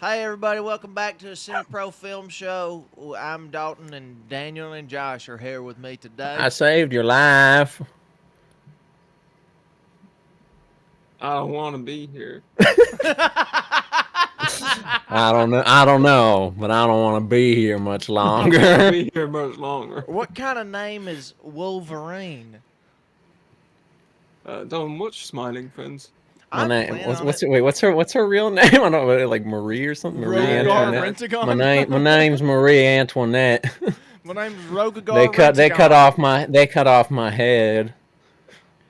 Hi, everybody. Welcome back to the Cinepro Film Show. I'm Dalton, and Daniel and Josh are here with me today. I saved your life. I don't want to be here. I don't know, but I don't want to be here much I don't want to longer. be here much longer. What kind of name is Wolverine? Don't watch Smiling Friends. My I name. plan on What's it. wait? What's her real name? I don't know, like Marie or something. Marie Rogagar yeah. Antoinette. My Rentagon. name's Marie Antoinette. My name's Rogagar They cut Rentagon. off my head.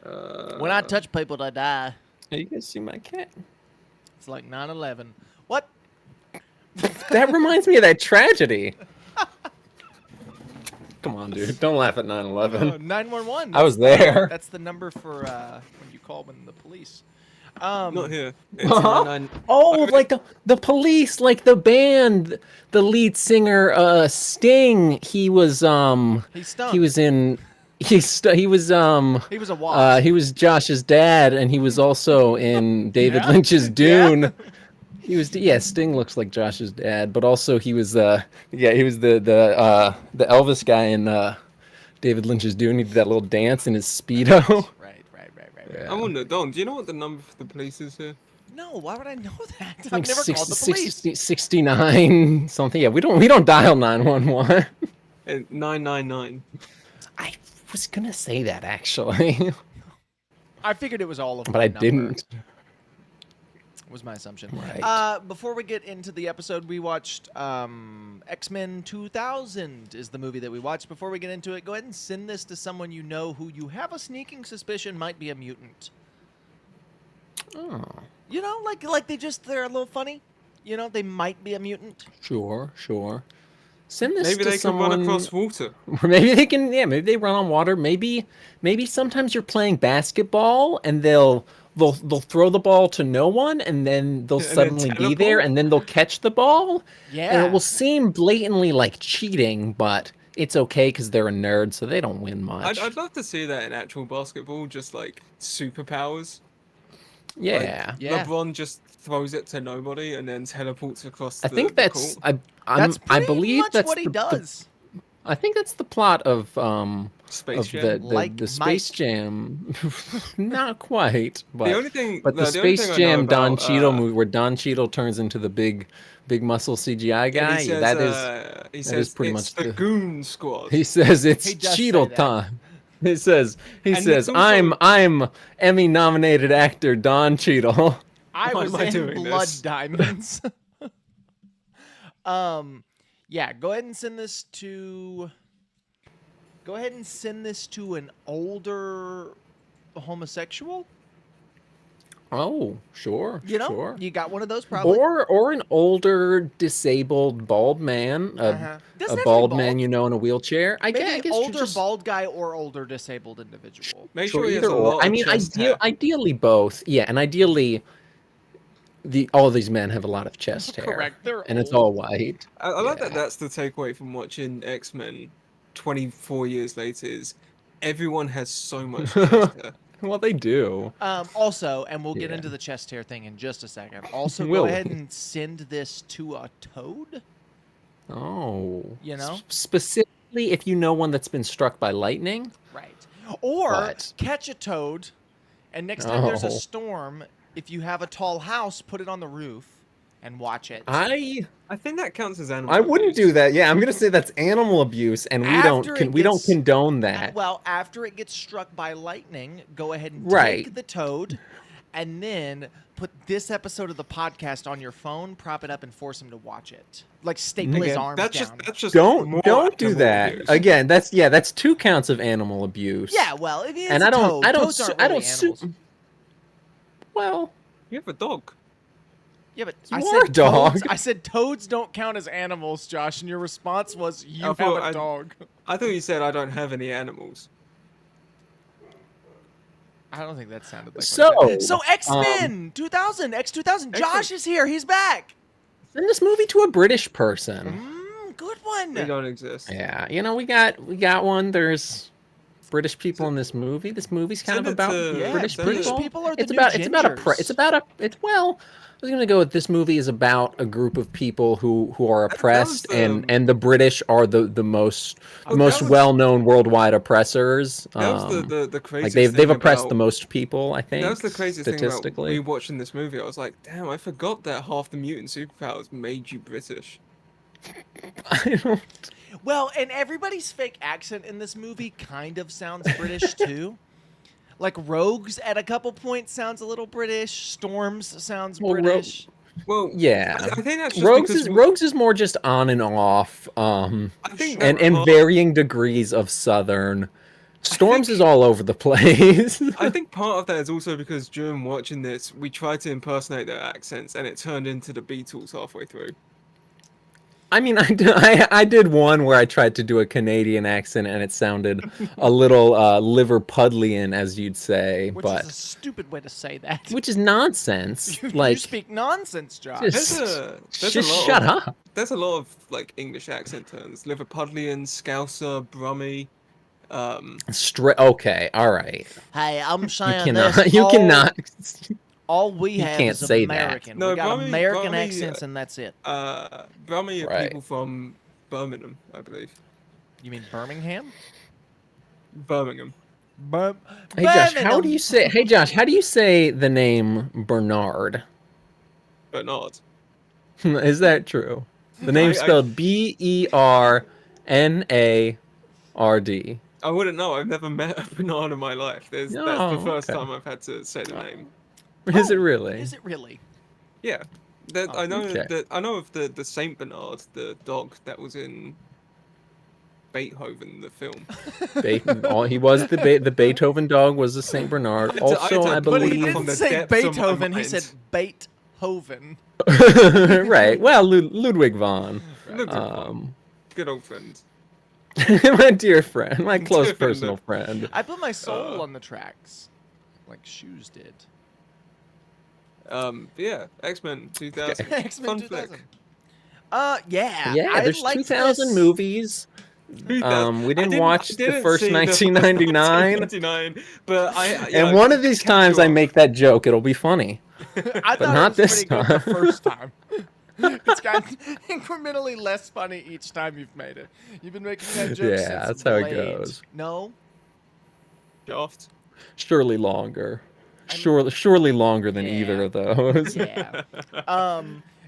When I Uh, touch people, they die. Hey, you guys see my cat? It's like 9/11. What? That reminds me of that tragedy. Come on, dude. Don't laugh at 9/11. 911. I was there. That's the number for when you call when the police. not here. It's Huh? 99. Oh, like the police, like the band, the lead singer, Sting. He stunk. He was in, he was He was a wasp. he was Josh's dad, and he was also in David Yeah? Lynch's Yeah? Dune. He was, yeah, Sting looks like Josh's dad, but also he was he was the Elvis guy in David Lynch's Dune. He did that little dance in his speedo. Right. Yeah. I wonder, Don, do you know what the number for the police is here? No, why would I know that? I I've think never called the police. 69 something. Yeah, we don't dial 911. 999. I was gonna say that actually, I figured it was all of but one I number, didn't. was my assumption. Right. Before we get into the episode, we watched X-Men 2000 is the movie that we watched. Before we get into it, go ahead and send this to someone you know who you have a sneaking suspicion might be a mutant. Oh, You know, like they're a little funny. You know, they might be a mutant. sure. Send this Maybe to they someone. can run across water. Or maybe they can. Yeah, maybe they run on water. Maybe sometimes you're playing basketball and they'll throw the ball to no one, and then they'll And then suddenly be there, teleport? and then they'll catch the ball. Yeah. And it will seem blatantly like cheating, but it's okay because they're a nerd, so they don't win much. I'd love to see that in actual basketball, just like superpowers. Yeah. Like, Yeah. LeBron just throws it to nobody and then teleports across I think the that's court. That's I pretty believe much that's what he the, does. I think that's the plot of Space Jam. Like Space Mike. Jam. Not quite, The only thing, but the no, the only Space thing I know Jam Don about, Cheadle movie where Don Cheadle turns into the big muscle CGI and guy. he says, That he is says pretty it's much the Goon Squad. he says He it's does say Cheadle that. time. He says And it's also- I'm Emmy nominated actor Don Cheadle. I Why was am I in doing Blood this? Diamonds. Yeah, go ahead and send this to. Go ahead and send this to an older homosexual. Oh, sure, You know, sure. you got one of those probably. Or an older disabled bald man, Doesn't have a to be bald bald. man you know in a wheelchair. I Maybe guess older just, bald guy or older disabled individual. Make sure, sure he has either a or. lot I of mean, chest hair. ideally both. Yeah, and ideally, all of these men have a lot of chest hair. Correct, they're and it's old. all white. I like that Yeah. that's the takeaway from watching X-Men 24 years later is everyone has so much chest hair. Well, they do. Also, and we'll get Yeah. into the chest hair thing in just a second. Also, Will go ahead we? and send this to a toad. Oh, You know? specifically if you know one that's been struck by lightning. Right. Or But- catch a toad, and next time there's a Oh. storm, if you have a tall house, put it on the roof and watch it. I I think that counts as animal wouldn't abuse. do that. Yeah, I'm gonna say that's animal abuse, and After it we don't gets- condone that. Well, after it gets struck by lightning, go ahead and Right. take the toad, and then put this episode of the podcast on your phone, prop it up, and force him to watch it. Like staple his Again, arms That's down. just Don't more don't do animal that abuse. again. That's 2 counts of animal abuse. Yeah, well, if it's and a I don't toad, I don't toads aren't I really don't sue. animals. Well, You have a dog. Yeah, but You I are a said dog. toads. I said toads don't count as animals, Josh, and your response was you I have thought a I- dog. I thought you said I don't have any animals. I don't think that sounded like So, what it did. So X-Men 2000, X2000. Josh X-Men. is here. He's back. send this movie to a British person. Good one. They don't exist. Yeah, we got one. There's British people in this movie. This movie's kind Send of it about to- Yeah, British send it- British people. people are the It's new about gingers. well, I was gonna go with this movie is about a group of people who are That was oppressed, and the British are the most Well, that was- well-known worldwide oppressors. That was the Like craziest they've thing oppressed about, the most people, I think. That was the craziest thing about statistically. rewatching this movie. I was like, damn, I forgot that half the mutant superpowers made you British. I don't. Well, and everybody's fake accent in this movie kind of sounds British too. Like Rogues at a couple points sounds a little British. Storms sounds Well, British. Well, Yeah, I think that's just Rogues because Rogues is more just on and off, I think and that part- varying degrees of Southern. Storms is all over the place. I think part of that is also because during watching this, we tried to impersonate their accents, and it turned into the Beatles halfway through. I mean, I did one where I tried to do a Canadian accent, and it sounded a little Liverpudlian, as you'd say, Which but is a stupid way to say that. which is nonsense. You Like, speak nonsense, Josh. just, There's just a lot shut of, up. There's a lot of like English accent terms: Liverpudlian, Scouser, Brummie. Okay, all right. Hey, I'm You saying cannot. this. You cannot. All we You have can't is say that. American. No, we got Brummie- American Brummie, accents, and that's it. Brummie are Right. people from Birmingham, I believe. You mean Birmingham? Birmingham. Hey Josh, how do you say? Hey Josh, how do you say the name Bernard? Bernard. Is that true? The name's I- spelled Bernard. I wouldn't know. I've never met a Bernard in my life. That's the Oh, first okay. time I've had to say the name. Is it really? Is it really? Yeah. That, Oh, I know okay. that I know of the Saint Bernard, the dog that was in Beethoven, the film. He was the Beethoven dog was the Saint Bernard. I Also, I but he He believe. from didn't the say depths of my Beethoven. He mind. said Beethoven. Right. Well, Ludwig von. Look at him. Good old friend. My dear friend, my close Dear friend. personal friend. I put my soul on the tracks, like shoes did. But yeah, X-Men 2000. X-Men Fun 2000. flick. Yeah. Yeah, I there's liked 2,000 this. movies. 2000. We I didn't watch the didn't first see 1999. 1999, but And one of these times I make that joke, it'll be funny. I thought not it was this pretty good the time. first time. It's gotten incrementally less funny each time you've made it. You've been making that joke Yeah, since that's how it Blade. goes. No? Shaft. Surely longer. Surely longer than Yeah. either of those. Yeah.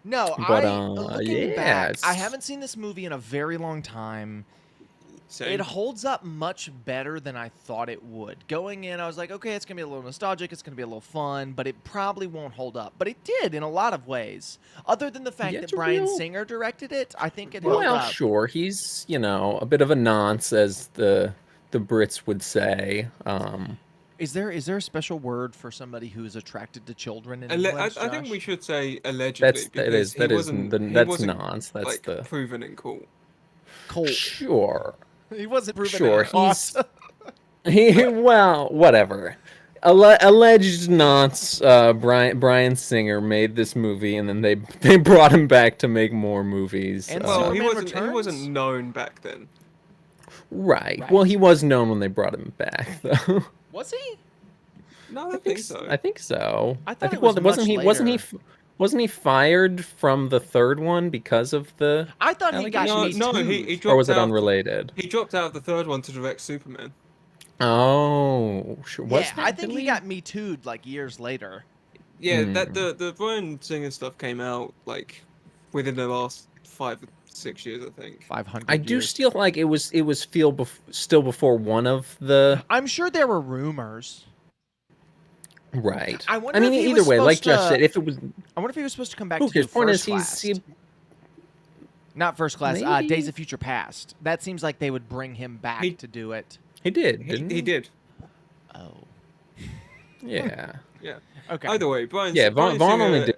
No, But, looking yeah, back, I it's- haven't seen this movie in a very long time. Same. It holds up much better than I thought it would. Going in, I was like, okay, it's going to be a little nostalgic, it's going to be a little fun, but it probably won't hold up. But it did in a lot of ways. Other than the fact Yeah, that it's a Bryan real- Singer directed it, I think it held Well, up. sure, he's, a bit of a nonce, as the Brits would say. Is there a special word for somebody who is attracted to children in I English, think Josh? we should say allegedly. That is wasn't, nonce. That's like, the proven in court. Colt. sure. He wasn't proven Sure, in court. Well, whatever. Alleged nonce. Bryan Singer made this movie, and then they brought him back to make more movies. And Well, he Superman wasn't Returns? known back then. Right. Right. Well, he was known when they brought him back, though. Was he? No, I think so. I think so. I thought think it was wasn't much he wasn't he later. wasn't he fired from the third one because of the I thought he got no, me no, too. he dropped or was it out. unrelated? He dropped out of the third one to direct Superman. Oh, sure. Was Yeah, that I think he really? got me too'd like years later. Yeah, Hmm. that the Bryan Singer stuff came out like within the last 5 or 6 years, I think. 500 I do years. still like it was still before one of the I'm sure there were rumors. right. I wonder mean, if he either was way, like supposed Josh to- said, if it was I wonder if he was supposed to come back who to do cares? Point is, first class. he Not first class. Maybe. Days of Future Past. That seems like they would bring him back He- to do it. did, He, didn't he? he did. Oh. Yeah. Yeah. Okay. Either way, Bryan. Yeah, Bryan Vaughn Singer, only did.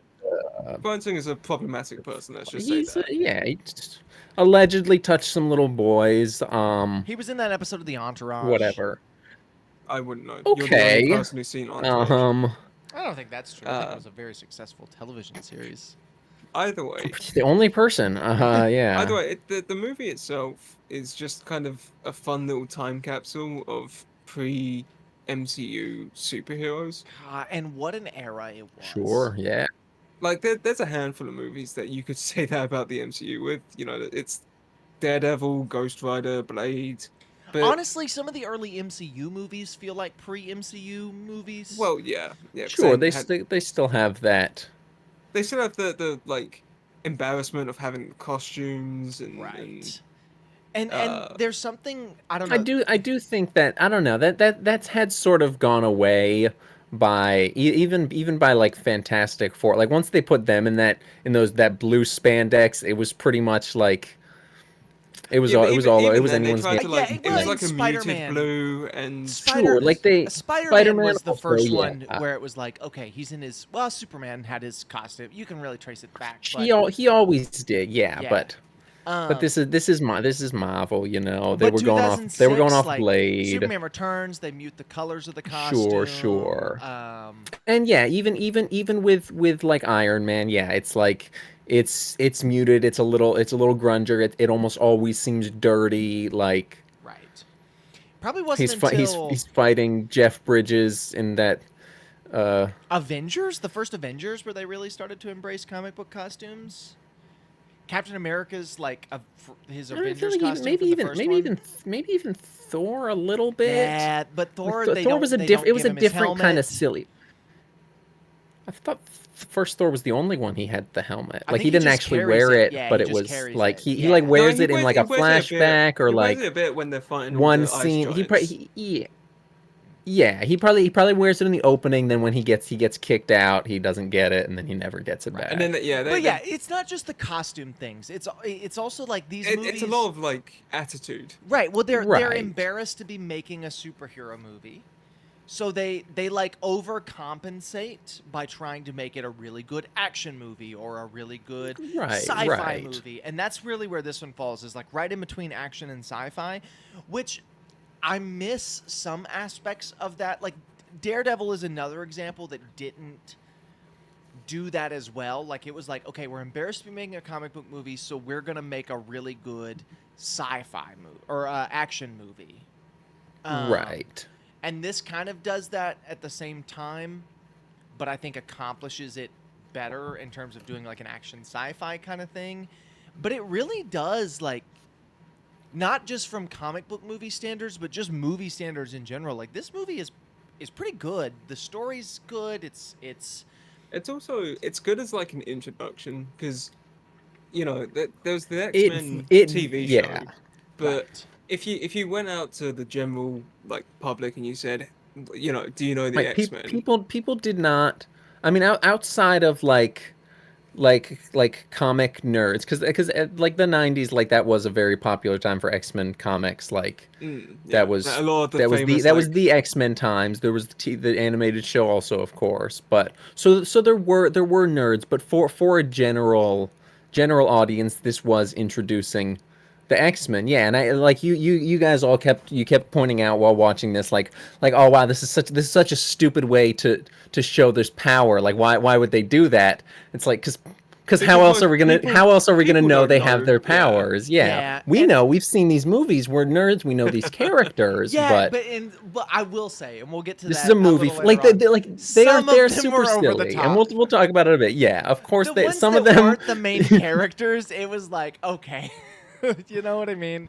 Bryan Singer's a problematic person. Let's just say He's that. yeah, he just allegedly touched some little boys. He was in that episode of The Entourage. Whatever. I wouldn't know. You're the Okay. only person who's seen Entourage. I don't think that's true. I think it was a very successful television series. Either way, The only person. Yeah. either way, the movie itself is just kind of a fun little time capsule of pre-MCU superheroes. God, and what an era it was. Sure, yeah. Like there's a handful of movies that you could say that about the MCU with. You know, it's Daredevil, Ghost Rider, Blade. But Honestly, some of the early MCU movies feel like pre-MCU movies. well, yeah, 'cause Sure, they they still have that. they still have the like embarrassment of having costumes and right. And uh, there's something I don't know. I do think that I don't know that's had sort of gone away by even by like Fantastic Four. Like once they put them in that blue spandex, it was pretty much like yeah, but it even was then they anyone's tried game. to Yeah, like it well, was in like a Spider-Man. muted blue and Sure, like Spider-Man Spider-Man was the also, first yeah. one where it was like, okay, he's in his Superman had his costume. You can really trace it back, but He always did, yeah, yeah. but this is Marvel, you know. But They were going 2006, off like Blade. Superman Returns, they mute the colors of the costume. Sure. And yeah, even with like Iron Man, yeah, it's like it's muted, it's a little grungier. It almost always seems dirty, like Right. Probably wasn't until he's fighting Jeff Bridges in that Avengers, the first Avengers, where they really started to embrace comic book costumes. Captain America's like his I don't Avengers feel like costume from the first one. maybe even Thor a little bit. Yeah, but Thor, Like, they Thor don't. was a They different. don't It was give a him his different kind helmet. of silly. I thought the first Thor was the only one he had the helmet. I Like think he he didn't just actually carries wear it. it, Yeah, but he it just was carries like it. he Yeah. like no, wears it in like a he wears it a bit. flashback or He wears like it a bit when they're fighting all one the ice scene. giants. Yeah, he probably wears it in the opening. Then when he gets kicked out, he doesn't get it, and then he never gets it back. And then yeah, But yeah, it's not just the costume things. It's also like these movies. it's a lot of like attitude. Right. Well, they're Right. embarrassed to be making a superhero movie, so they like overcompensate by trying to make it a really good action movie or a really good Right, sci-fi right. movie, and that's really where this one falls. Is like right in between action and sci-fi, which I miss some aspects of that. Like Daredevil is another example that didn't do that as well. Like it was like, okay, we're embarrassed to be making a comic book movie, so we're gonna make a really good sci-fi movie or action movie. Right. And this kind of does that at the same time, but I think accomplishes it better in terms of doing like an action sci-fi kind of thing. But it really does like not just from comic book movie standards, but just movie standards in general. Like this movie is pretty good. The story's good. It's It's good as like an introduction because you know there's the It- X-Men it- TV yeah. show, but right. if you went out to the general like public and you said, you know, do you know the Like X-Men? people did not. I mean, outside of like comic nerds, because like the 90s, like that was a very popular time for X-Men comics. Like Yeah. that was a lot of the that was famous, that was like- the X-Men times. There was the animated show also, of course. But so there were nerds, but for a general audience, this was introducing the X-Men. Yeah, and I like you guys all kept pointing out while watching this, like oh wow, this is such a stupid way to show there's power. Like why would they do that? It's like because how else are we gonna people know don't they have know. their Yeah. powers? Yeah, Yeah, we and- know, we've seen these movies. We're nerds. We know these characters. Yeah, but but I will say, and we'll get to this that. is a movie. little Like later on. they Some of are them super were over the silly, top. and we'll talk about it a bit. Yeah, of course. The ones Some that of them weren't the main characters. It was like, okay, you know what I mean?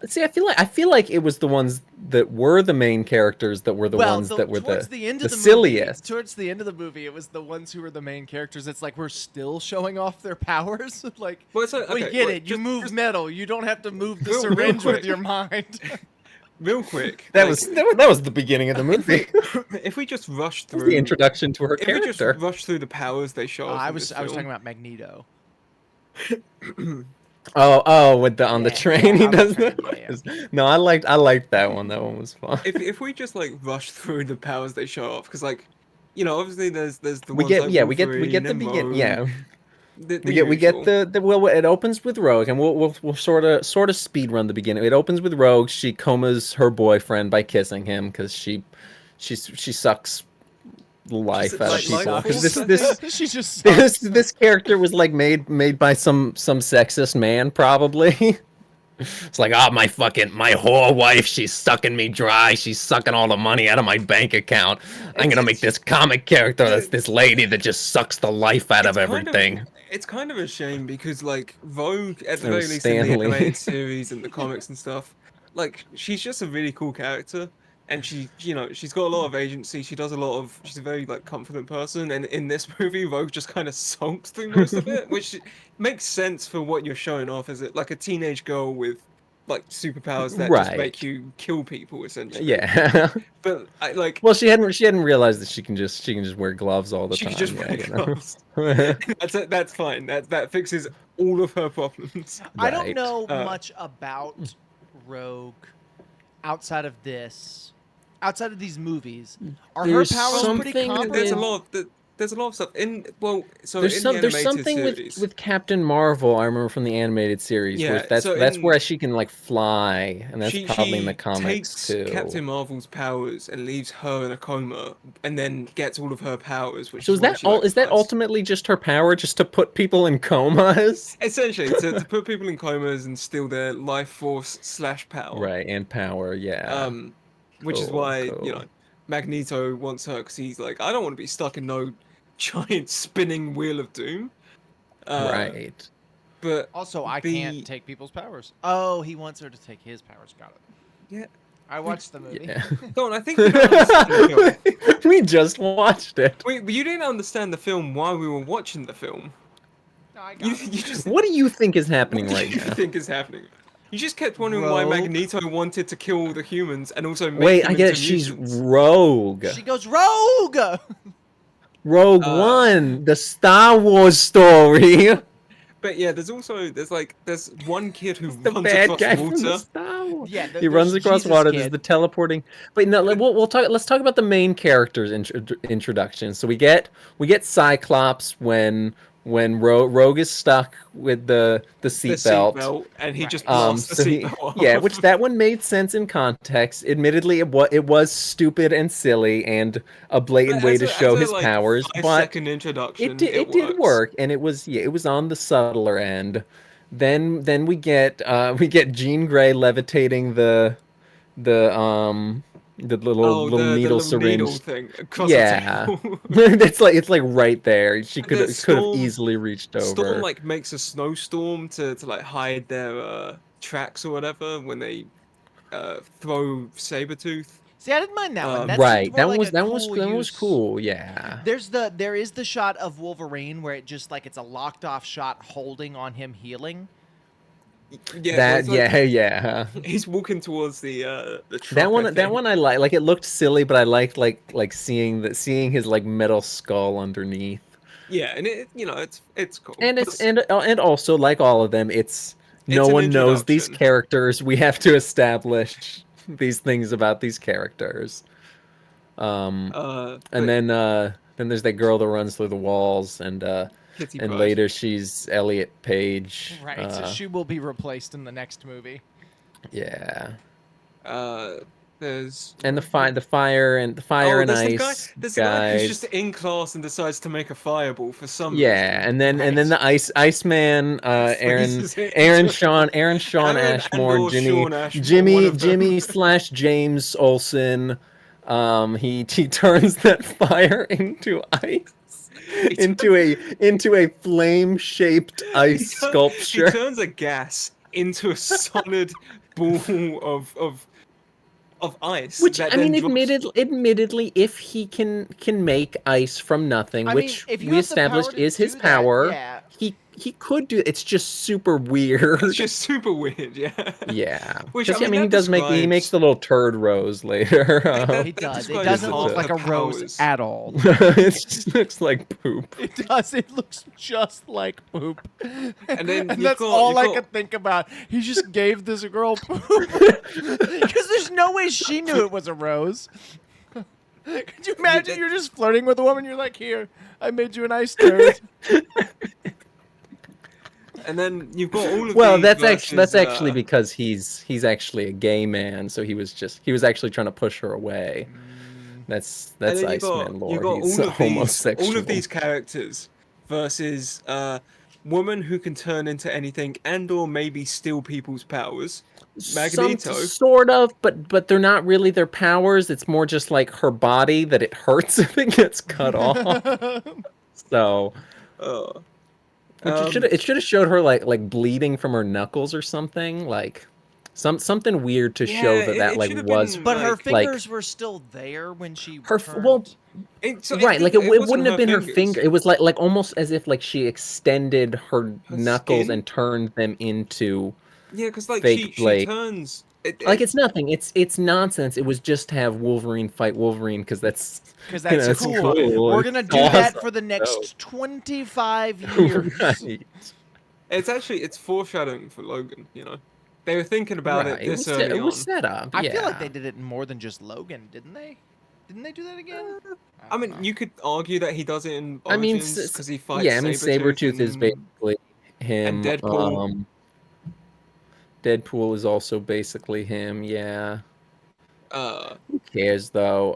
See, I feel like it was the ones that were the main characters that were the ones that were towards the end of the silliest. Movie, towards the end of the movie, it was the ones who were the main characters. It's like we're still showing off their powers. Like, Well, it's like, we okay, get well, it. You just- move just metal. You don't have to move the real syringe with quick. your mind. real quick. That like, was the beginning of the movie. if we just rush That was through the introduction to her if we just character. rush through the powers they show us I in was this talking film, about Magneto. Oh, with the on the Yeah, train yeah, he on the does train, that. yeah, No, I liked that one. That one was fun. if we just like rush through the powers they show off, because like, you know, obviously there's the We ones get like we get the Wolverine and begin. Rogue, Yeah, the we get usual. the well. It opens with Rogue, and we'll sort of speed run the beginning. It opens with Rogue. She comas her boyfriend by kissing him because she sucks life out of like people. life Because force, this She just this character was like made by some sexist man probably. It's like, oh, my whore wife, she's sucking me dry. She's sucking all the money out of my bank account. I'm gonna make this comic character that's this lady that just sucks the life out of everything. It's kind of a shame because like Vogue, at the It very was least in the Stanley. animated series and the comics and stuff, like she's just a really cool character, and she's got a lot of agency. She's a very like confident person, and in this movie, Vogue just kind of sulks through most of it, which makes sense for what you're showing off as like a teenage girl with like superpowers that just Right. make you kill people essentially. Yeah. But I like Well, she hadn't realized that she can just wear gloves all the she time. could just yeah, wear you know? gloves. That's fine. That fixes all of her problems. I don't Right. know much about Rogue outside of this. Outside of these movies, are There's her powers pretty something comparable? There's a lot of stuff in so There's in the there's animated something series. with Captain Marvel. I remember from the animated series. Yeah, where that's so that's in- where she can like fly, and that's she probably in the she comics takes too. Captain Marvel's powers and leaves her in a coma, and then gets all of her powers. Which So is is why that she, all? like, Is that flies. ultimately just her power, just to put people in comas? Essentially to put people in comas and steal their life force / power. Right, and power. Yeah. Which is Cool, why cool. Magneto wants her because he's like, I don't want to be stuck in no giant spinning wheel of doom. Right. But Also, I the- can't take people's powers. Oh, he wants her to take his powers. Got it. Yeah. I watched the movie. Yeah. Don, I think you don't understand the film. We just watched it. Wait, but you didn't understand the film while we were watching the film. No, I got You, it. you just What do you think is happening what do right you now? think is happening? You just kept wondering why Rogue. Magneto wanted to kill all the humans and also make Wait, them I get it. into She's mutants. Rogue. She goes Rogue. Rogue Uh, One, the Star Wars story. But yeah, there's one kid who The runs bad across guy from the water. Star Wars. Yeah, He there's runs across Jesus water. Kid. There's the teleporting. But no, we'll talk. Let's talk about the main characters introduction. So we get Cyclops when Rogue is stuck with the The seatbelt. seatbelt, and he Right. just blasts the So seatbelt off. yeah, which that one made sense in context. Admittedly, it was stupid and silly and a blatant way to show his powers, but 5-second introduction. it did works. work, and it was on the subtler end. Then we get Jean Grey levitating the little The needle little syringe. needle thing across Yeah, the table. it's like right there. She And could then have Storm- easily reached over. Storm like makes a snowstorm to like hide their tracks or whatever when they throw Sabretooth. See, I didn't mind that one. That Right, seemed more like a that was cool use. cool. Yeah. There is the shot of Wolverine where it just like it's a locked off shot holding on him healing. Yeah, That so it's like yeah. he's walking towards the truck. That I one think. I like. Like it looked silly, but I liked like seeing his like metal skull underneath. Yeah, and it's cool. And it's Plus, and also like all of them, it's no an one knows these introduction. characters. We have to establish these things about these characters. And but then there's that girl that runs through the walls, and Kitty Pryde. later she's Elliot Page. Right. So she will be replaced in the next movie. Yeah. There's And the fire and there's ice the guy who's guys. just in class and decides to make a fireball for some Yeah, reason. and then the Iceman, Freezes it Aaron into- Sean Aaron Ashmore, and/or Sean Ashmore, one Jimmy of them. / James Olsen. He turns that fire into ice, into a flame shaped ice He sculpture. turns a gas into a solid ball of ice. Which that I mean, then drops- admittedly, if he can make ice from nothing, I mean, which if you we have the power established to is his do that, power, yeah. he could do. It's just super weird. It's just super weird, yeah. Yeah, Which, 'Cause, I mean, he that does make he describes- makes the little turd rose later. That- He does. It describes doesn't half look the like a rose powers. at all. It just looks like poop. It does. It looks just like poop. And then you've that's got- all you've I got- could think about. He just gave this girl poop. Because there's no way she knew it was a rose. Could you imagine you're just flirting with a woman? You're like, here, I made you a nice turd. And then you've got all of Well, these that's versus, actually because he's actually a gay man, so he was actually trying to push her away. That's and then Iceman lore. you've got He's all of homosexual. these characters versus woman who can turn into anything and/or maybe steal people's powers. Some Magneto. sort of, but they're not really their powers. It's more just like her body that it hurts if it gets cut off. So, Uh, which it should have showed her like bleeding from her knuckles or something, like something weird to show Yeah, that it like should have was been, But her like, fingers were still there when she her turned. well, so right, like it wasn't wouldn't have her been her fingers. finger. It was like almost as if like she extended her Her knuckles skin? and turned them into Yeah, because like fake she blade. turns. Like it's nothing. It's nonsense. It was just to have Wolverine fight Wolverine because that's That's it's cool. We're gonna It's do that awesome. for the So- next 25 years. right. it's foreshadowing for Logan. You know, they were thinking about Right. it this it early was on. set up. I feel like yeah. they did it in more than just Logan, didn't they? Didn't they do that again? I mean, you could argue that he does it in I mean, Origins because he fights. yeah. I mean, Sabretooth is basically him. and Deadpool. Deadpool is also basically him. Yeah. Uh, Who cares though?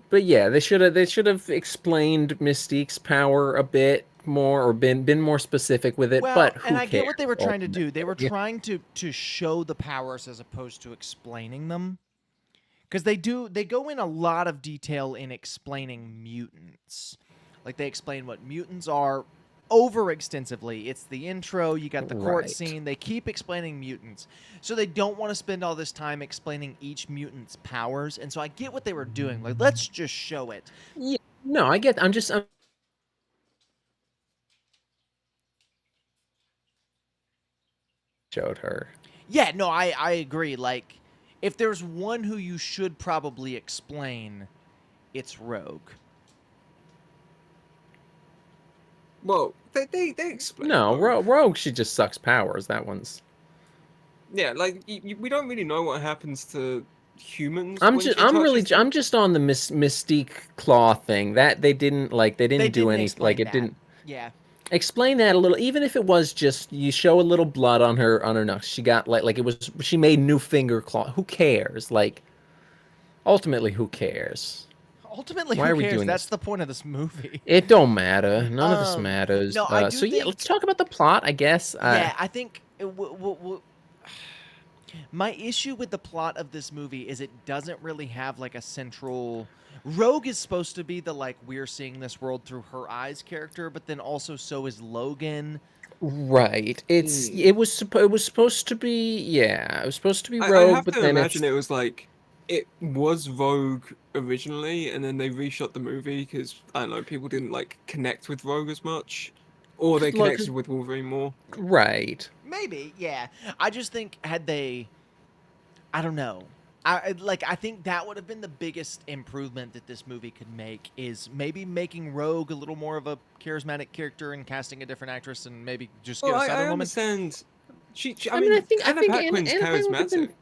But yeah, they should have explained Mystique's power a bit more or been more specific with it. Well, but who and I cares, get what they were trying to do. They were ultimately? trying to show the powers as opposed to explaining them. Because they go in a lot of detail in explaining mutants. Like they explain what mutants are over extensively. It's the intro, you got the court Right. scene. They keep explaining mutants. So they don't want to spend all this time explaining each mutant's powers. And so I get what they were doing. Like, let's just show it. Yeah, no, I get. I'm showed her. Yeah, no, I agree. Like, if there's one who you should probably explain, it's Rogue. well, they explain. No, Rogue. Rogue. She just sucks powers. That one's. Yeah, like we don't really know what happens to humans. I'm when just. she I'm really. touches them. I'm just on the Mystique claw thing. That they didn't like. They didn't do any. explain Like it that. didn't. Yeah. Explain that a little, even if it was just you show a little blood on her knuckles. She got like it was she made new finger claw. Who cares? Like ultimately, who cares? Ultimately, Why who are we cares? doing That's this? the point of this movie. It don't matter. None of this matters. no, I do so yeah, think- let's talk about the plot. I guess. Yeah, I think my issue with the plot of this movie is it doesn't really have like a central. Rogue is supposed to be the like we're seeing this world through her eyes character, but then also so is Logan. Right. It was supposed to be It was supposed to be I Rogue, have but to then imagine it's it was like it was Rogue originally, and then they reshot the movie because I don't know, people didn't like connect with Rogue as much, or they 'Cause, like, connected with Wolverine more. right. Maybe, yeah. I just think had they, I don't know. I think that would have been the biggest improvement that this movie could make is maybe making Rogue a little more of a charismatic character and casting a different actress and maybe just get Well, a Southern I woman. understand. I mean, mean, I Anna think Paquin's Anna Paquin would've been charismatic.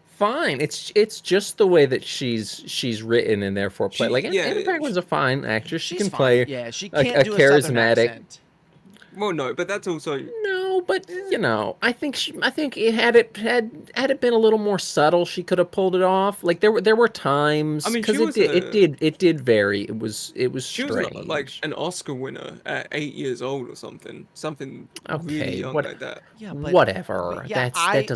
fine. It's just the way that she's written and therefore play. Like Yeah, Anna Paquin's a fine actress. She She's can fine. play Yeah, she a can't do a Southern charismatic. accent. Well, no, but that's also No, but I think it had it been a little more subtle, she could have pulled it off. Like there were times I mean, because she was it did vary. It was she was strange. like an Oscar winner at 8 years old or something really Okay, young what- like that. Yeah, but Whatever. yeah, that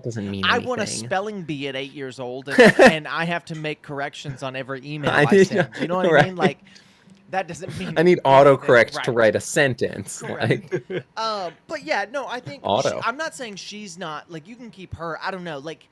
doesn't mean I anything. want a spelling bee at 8 years old, and I have to make corrections on every email I send. You know what I right. mean? Like that doesn't mean I need anything, autocorrect to right. write a sentence. Correct. Like But yeah, no, I think Auto. I'm not saying she's not like you can keep her. I don't know, like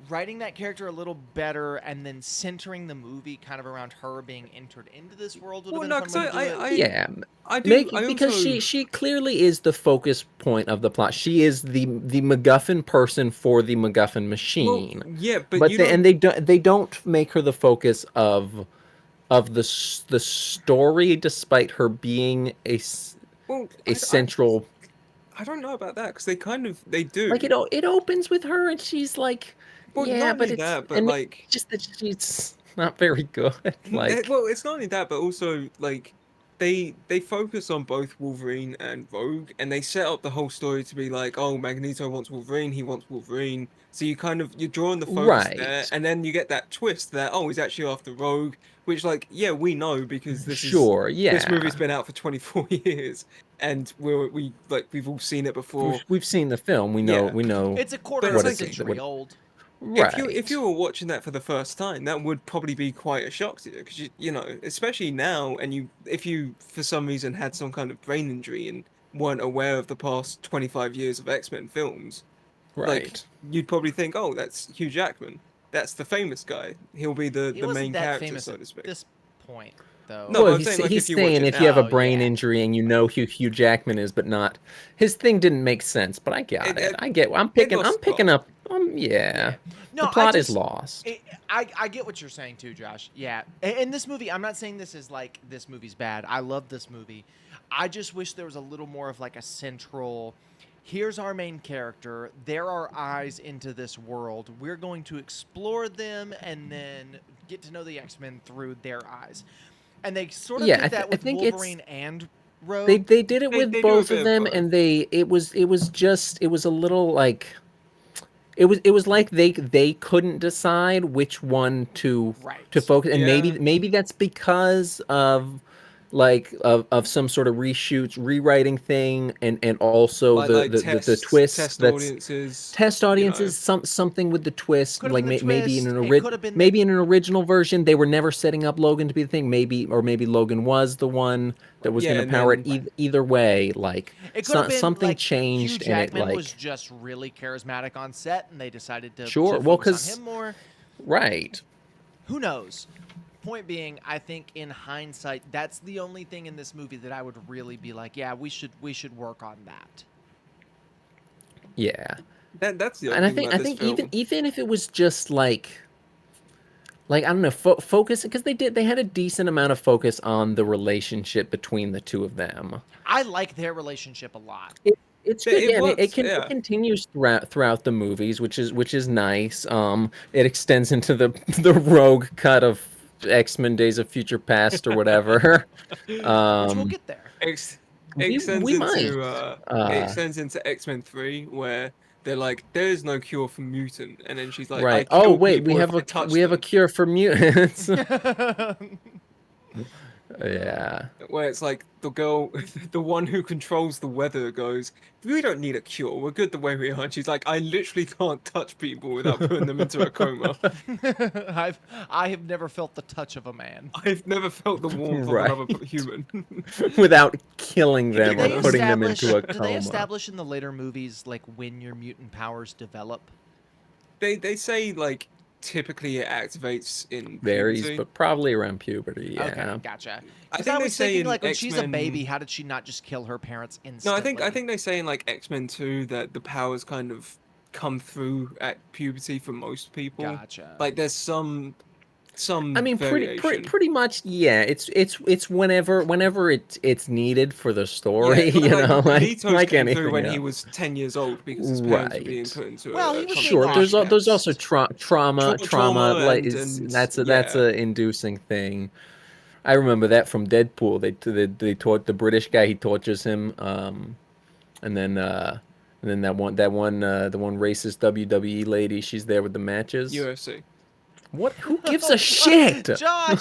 writing that character a little better and then centering the movie kind of around her being entered into this world would have Well, been no, a fun way to do it. yeah. I do. Because also, she clearly is the focus point of the plot. She is the MacGuffin person for the MacGuffin machine. Well, yeah, but you don't. they don't make her the focus of the story, despite her being Well, central. I don't know about that because they do. Like it opens with her and she's like, Well, yeah, not but only it's that, but and like just that she's not very good. Like well, it's not only that, but also like they focus on both Wolverine and Rogue, and they set up the whole story to be like, oh, Magneto wants Wolverine, he wants Wolverine. So you're drawing the focus there, Right. and then you get that twist that, oh, he's actually after Rogue, which, like, yeah, we know because Sure, this yeah. movie's been out for 24 years, and we've all seen it before. We've seen the film. We Yeah. know It's a quarter But of it's a like- century old. right. If you were watching that for the first time, that would probably be quite a shock to you, because you know, especially now, and if you for some reason had some kind of brain injury and weren't aware of the past 25 years of X-Men films, like, Right. you'd probably think, oh, that's Hugh Jackman, that's the famous guy, he'll be He the wasn't main that character, famous so at to speak. this point, though. No, but well, I'm saying, like, he's if you watch saying it if you have a now, brain yeah. injury and you know who Hugh Jackman is, but not his thing didn't make sense. But I got it. I get. I'm picking up. Yeah. No, The plot I is just, lost. I get what you're saying too, Josh. Yeah. In this movie, I'm not saying this is like this movie's bad. I love this movie. I just wish there was a little more of like a central. Here's our main character. There are eyes into this world. We're going to explore them and then get to know the X-Men through their eyes. And they sort of Yeah, did that I with think it's- Wolverine and Rogue. They did it They with do a both bit of of them, both. and it was a little like it was like they couldn't decide which one to Right. focus, and Yeah. maybe that's because of of some sort of reshoots, rewriting thing, and also Like the twist test that's audiences, test you know. audiences, something with the twist, Could've like been the maybe in twist, an it could've been the- in an original version they were never setting up Logan to be the thing, maybe Logan was the one that was Yeah, going to and power then- it. Either way, like It could have been something like, changed, Hugh and it Jackman like was just really charismatic on set, and they decided to, Sure, to well, focus 'cause- on him more. right. Who knows? Point being, I think in hindsight, that's the only thing in this movie that I would really be like, yeah, we should work on that. Yeah, That's the and other I thing think about this film. even if it was just like I don't know, focus, because they had a decent amount of focus on the relationship between the two of them. I like their relationship a lot. It's Yeah, good, it yeah, and works, it yeah. continues throughout the movies, which is nice. It extends into the Rogue cut of X-Men Days of Future Past or whatever. Which we'll get there. We Extends might. into it extends into X-Men 3, where they're like, there is no cure for mutant, and then she's like, Right. I kill Oh wait, people if I touch we have a them. cure for mutants. Yeah. Where it's like the girl, the one who controls the weather goes, we don't need a cure, we're good the way we are. And she's like, I literally can't touch people without putting them into a coma. I have never felt the touch of a man. I've never felt the warmth Right. of another human. Without killing them Do or they putting them establish- into a Do coma. they establish in the later movies like when your mutant powers develop? They say like typically it activates in Varies, puberty. but probably around puberty. Yeah. Okay, gotcha. I 'Cause think they was say thinking in like when she's a X-Men baby, how did she not just kill her parents No, instantly? I think they say in like X-Men 2 that the powers kind of come through at puberty for most people. Gotcha. Like there's some I mean, variation. pretty much, yeah. It's whenever it's needed for the story, Yeah, you know, Vito's like came anything through when he else. was 10 years old because his parents were being Right. put into Well, a he was being Sure, there's ostracized. also trauma, Trauma like and that's yeah. a inducing thing. I remember that from Deadpool. They taught the British guy, he tortures him, and then that one the one racist WWE lady, she's there with the matches. UFC. What? Who gives a shit? Josh!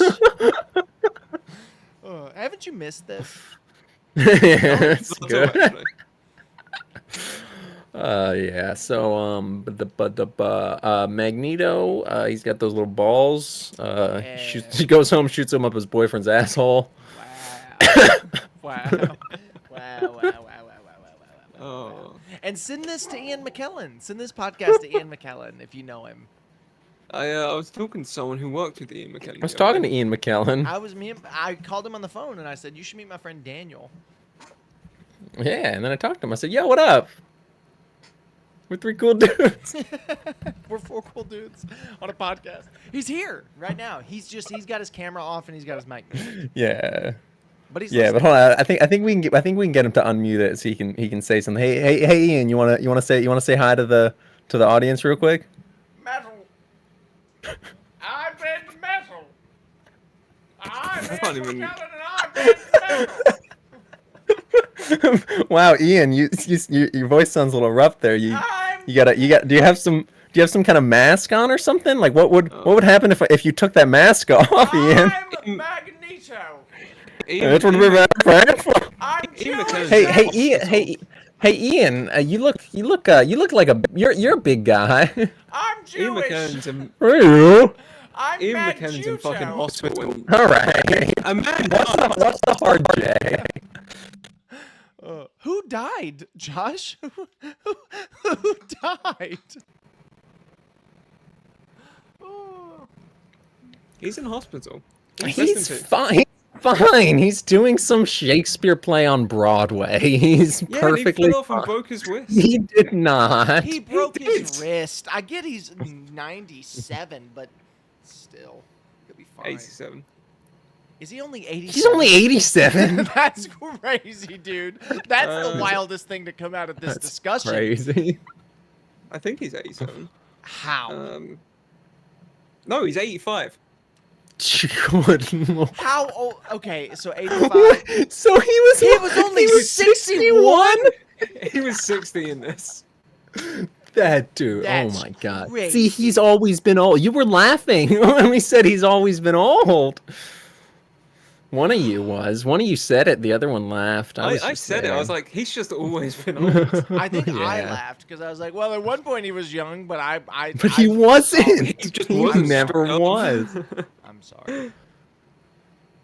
Haven't you missed this? Yeah, it's Not good. so actually. Yeah. So Magneto, he's got those little balls. She goes home, shoots him up his boyfriend's asshole. Wow. Wow. Wow. Oh. And send this to Ian McKellen. Send this podcast to Ian McKellen if you know him. I was talking to someone who worked with Ian McKellen. I was talking to Ian McKellen. I called him on the phone and I said, you should meet my friend Daniel. Yeah, and then I talked to him. I said, "Yo, what up? We're three cool dudes." We're four cool dudes on a podcast. He's here right now. He's got his camera off and he's got his mic muted. Yeah. But he's Yeah, but listening. hold on. I think we can get him to unmute it so he can say something. Hey, Ian, you wanna say hi to the audience real quick? Metal. I've been metal. I've can't even- McKellen and I've been metal. Wow, Ian, your voice sounds a little rough there. Do you have some kind of mask on or something? Like what would happen if you took that mask off, Ian? I'm Magneto. That's what we're I'm Ian Jewish. Hey, Ian. Hey, Ian. You look like you're a big guy. I'm Ian Jewish. McKellen's in, You. I'm Ian McKellen's in fucking Magneto. hospital. All right. A man What's the hard J? Who died, Josh? Who died? Oh. He's in hospital. He's fine. He's fine. He's doing some Shakespeare play on Broadway. He's Yeah, perfectly. and he fell off and fine. broke his wrist. He did not. He broke his did. wrist. I get he's 97, but still, he'll be fine. 87. Is he only 87? He's only 87. That's crazy, dude. That's the Uh, wildest thing to come out of this That's discussion. crazy. I think he's 87. How? No, he's 85. Good Lord. How old? Okay, so 85. So he was only 61. He was 60 in this. That dude. That's oh my god. crazy. See, he's always been old. You were laughing when we said he's always been old. One of you said it. The other one laughed. I just said it. I there. was like, he's just always been old. I think I Yeah. laughed because I was like, well, at one point he was young, but But he wasn't. He just He wasn't never strong. was. I'm sorry.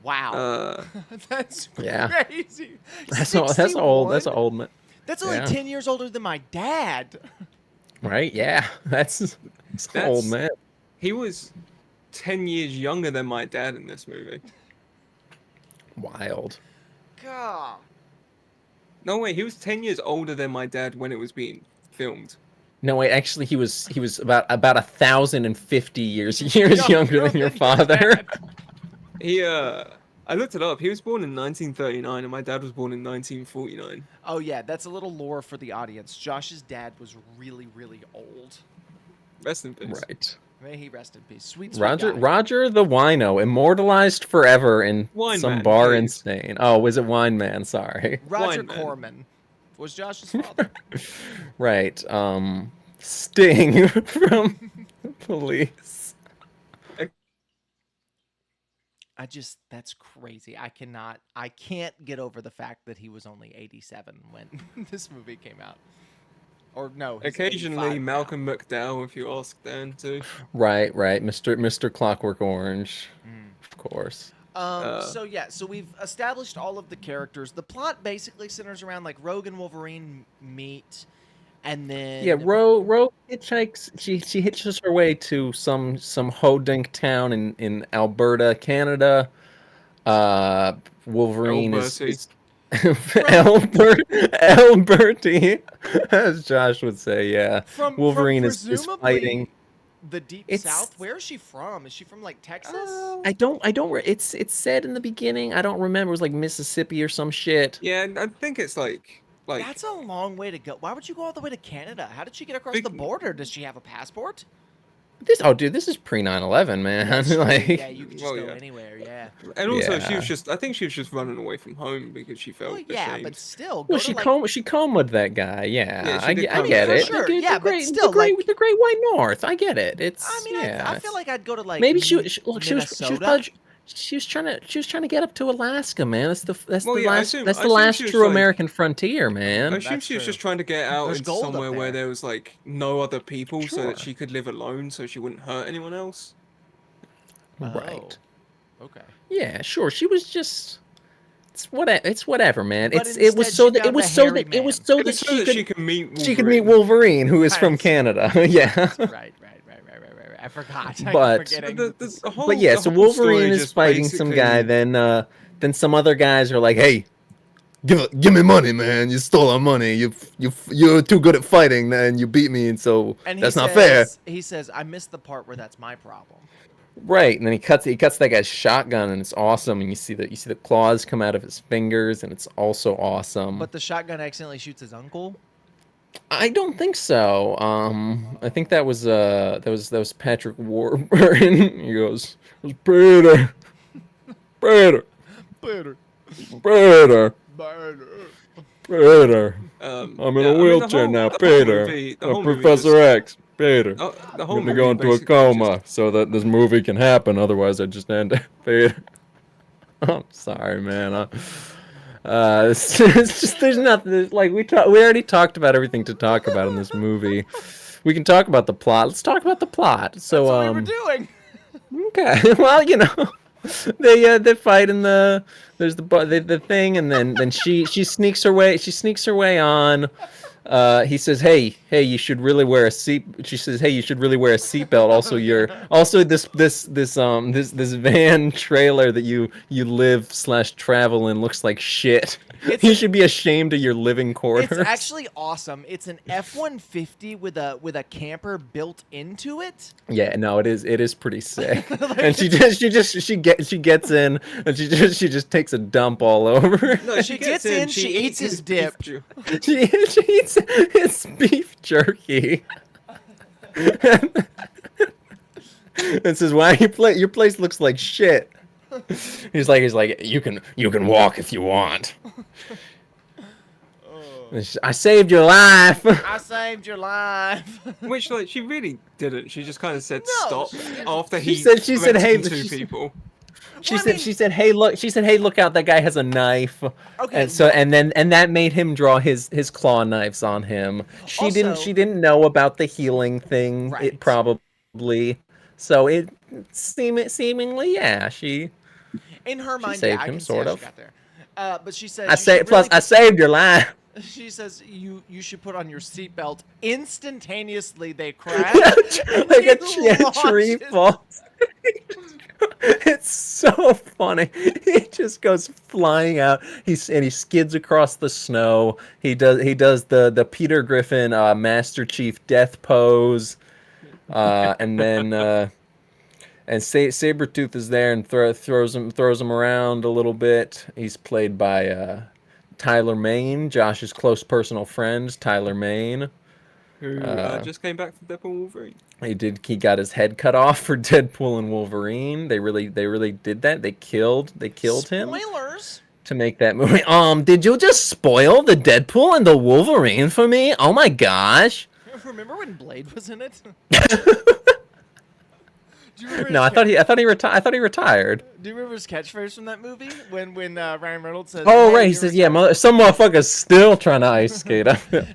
Wow. That's Yeah. crazy. That's old. 61? Old man. That's only yeah. 10 years older than my dad. Right? Yeah. That's an old man. He was 10 years younger than my dad in this movie. Wild. God. No, wait, he was 10 years older than my dad when it was being filmed. No, wait. Actually, he was about 1,050 years younger than your father. dad. I looked it up. He was born in 1939 and my dad was born in 1949. Oh, yeah, that's a little lore for the audience. Josh's dad was really, really old. Rest in peace. Right. May he rest in peace. Sweet, sweet Roger guy. Roger the Wino, immortalized forever in Wine some Man, bar in please. Spain. Oh, was it Wine Man? Sorry. Roger Wine Man. Corman was Josh's father. Right. Sting from Police. That's crazy. I can't get over the fact that he was only 87 when this movie came out. Or no, he's 85 Occasionally now. Malcolm McDowell, if you ask Dan too. Right. Mr. Clockwork Orange, of course. So we've established all of the characters. The plot basically centers around like Rogue and Wolverine meet, and then Yeah, Ro hitchhikes. She hitches her way to some hodink town in Alberta, Canada. Wolverine is Alberti, as Josh would say. Yeah, from Wolverine is presumably fighting. the deep It's- south. Where is she from? Is she from like Texas? I don't. It's said in the beginning. I don't remember. It was like Mississippi or some shit. Yeah, I think it's like That's a long way to go. Why would you go all the way to Canada? How did she get across Big- the border? Does she have a passport? This is pre 9/11, man. Like, Yeah, you could just Well, go yeah. anywhere. Yeah. and also she Yeah. was just I think she was just running away from home because she felt Well, yeah, ashamed. but still. Go well, to, she comed that guy. Yeah, Yeah, she I did get, I comb get him. it. Sure, The yeah, but great, still, the great, like- the Great White North. I get it. It's. I mean, yeah, I feel like I'd go to like maybe Minnesota. she was trying to get up to Alaska, man. That's the Well, yeah, I last assume- that's I the assume last she was true like- American frontier, I man. assume That's she was true. just trying to get out There's into gold up somewhere where there. there was like no other people, so that Sure. she could live alone, so she wouldn't hurt anyone else. Right. Oh, okay. Yeah, sure. She was just. It's whatever, man. But it was instead so she that it found was a so hairy that it was man. so It that was so that she could meet Wolverine. she could meet Wolverine, who is from Right. Canada. Yeah. Right. I forgot. I But- keep forgetting. The whole, But yeah, the so whole story Wolverine is just fighting some guy. basically- Then some other guys are like, "Hey, give me money, man! You stole our money. You're too good at fighting, and you beat me, and so And he that's not fair." says- He says, "I missed the part where that's my problem." Right, and then he cuts that guy's shotgun, and it's awesome. And you see the claws come out of his fingers, and it's also awesome. But the shotgun accidentally shoots his uncle. I don't think so. I think that was Patrick Warburton. He goes, "It was Peter, Peter." Peter, Peter. I'm in Yeah, a I mean wheelchair now, Peter. the whole movie Professor just, X, Peter. the I'm whole gonna go movie into a basically just coma so that this movie can happen. Otherwise, I just end up, Peter. I'm sorry, man. It's just there's nothing. Like we already talked about everything to talk about in this movie. We can talk about the plot. Let's talk about the plot. So That's what we were doing. Okay. Well, they fight in there's the thing, and then she sneaks her way on. He says, "Hey, you should really wear a seat." She says, "Hey, you should really wear a seatbelt." Also, this van trailer that you live/travel in looks like shit. You should be ashamed of your living quarters. It's actually awesome. It's an F-150 with a camper built into it. Yeah, no, it is pretty sick. And she gets in and she just takes a dump all over. no. She gets in, she eats his dip. She eats his beef jerky. And says, "Why your place looks like shit." He's like, you can walk if you want. I saved your life. I saved your life. Which, like, she really didn't. She just kind of said No, stop after he she said, "Hey," two people. She said, "Hey, look out! That guy has a knife." Okay. And that made him draw his claw knives on him. She didn't know about the healing thing. Right. It probably. So it seemingly, yeah, she. In her mind, saved yeah, I him, can see sort how of. she got there. But she said, I saved your life. She says you should put on your seatbelt. Instantaneously, they crash. Like a tree falls. It's so funny. He just goes flying out. He skids across the snow. He does the Peter Griffin Master Chief death pose, and then Sabretooth is there and throws him around a little bit. He's played by Tyler Mane, Josh's close personal friend, Tyler Mane. Who just came back from Deadpool and Wolverine. He got his head cut off for Deadpool and Wolverine. They really did that. They killed him Spoilers. to make that movie. Did you just spoil the Deadpool and the Wolverine for me? Oh my gosh. Remember when Blade was in it? No, I thought he retired. Do you remember his catchphrase from that movie when Ryan Reynolds says? Oh "Hey, right, he you're says, retired." "Yeah, some motherfucker's still trying to ice skate."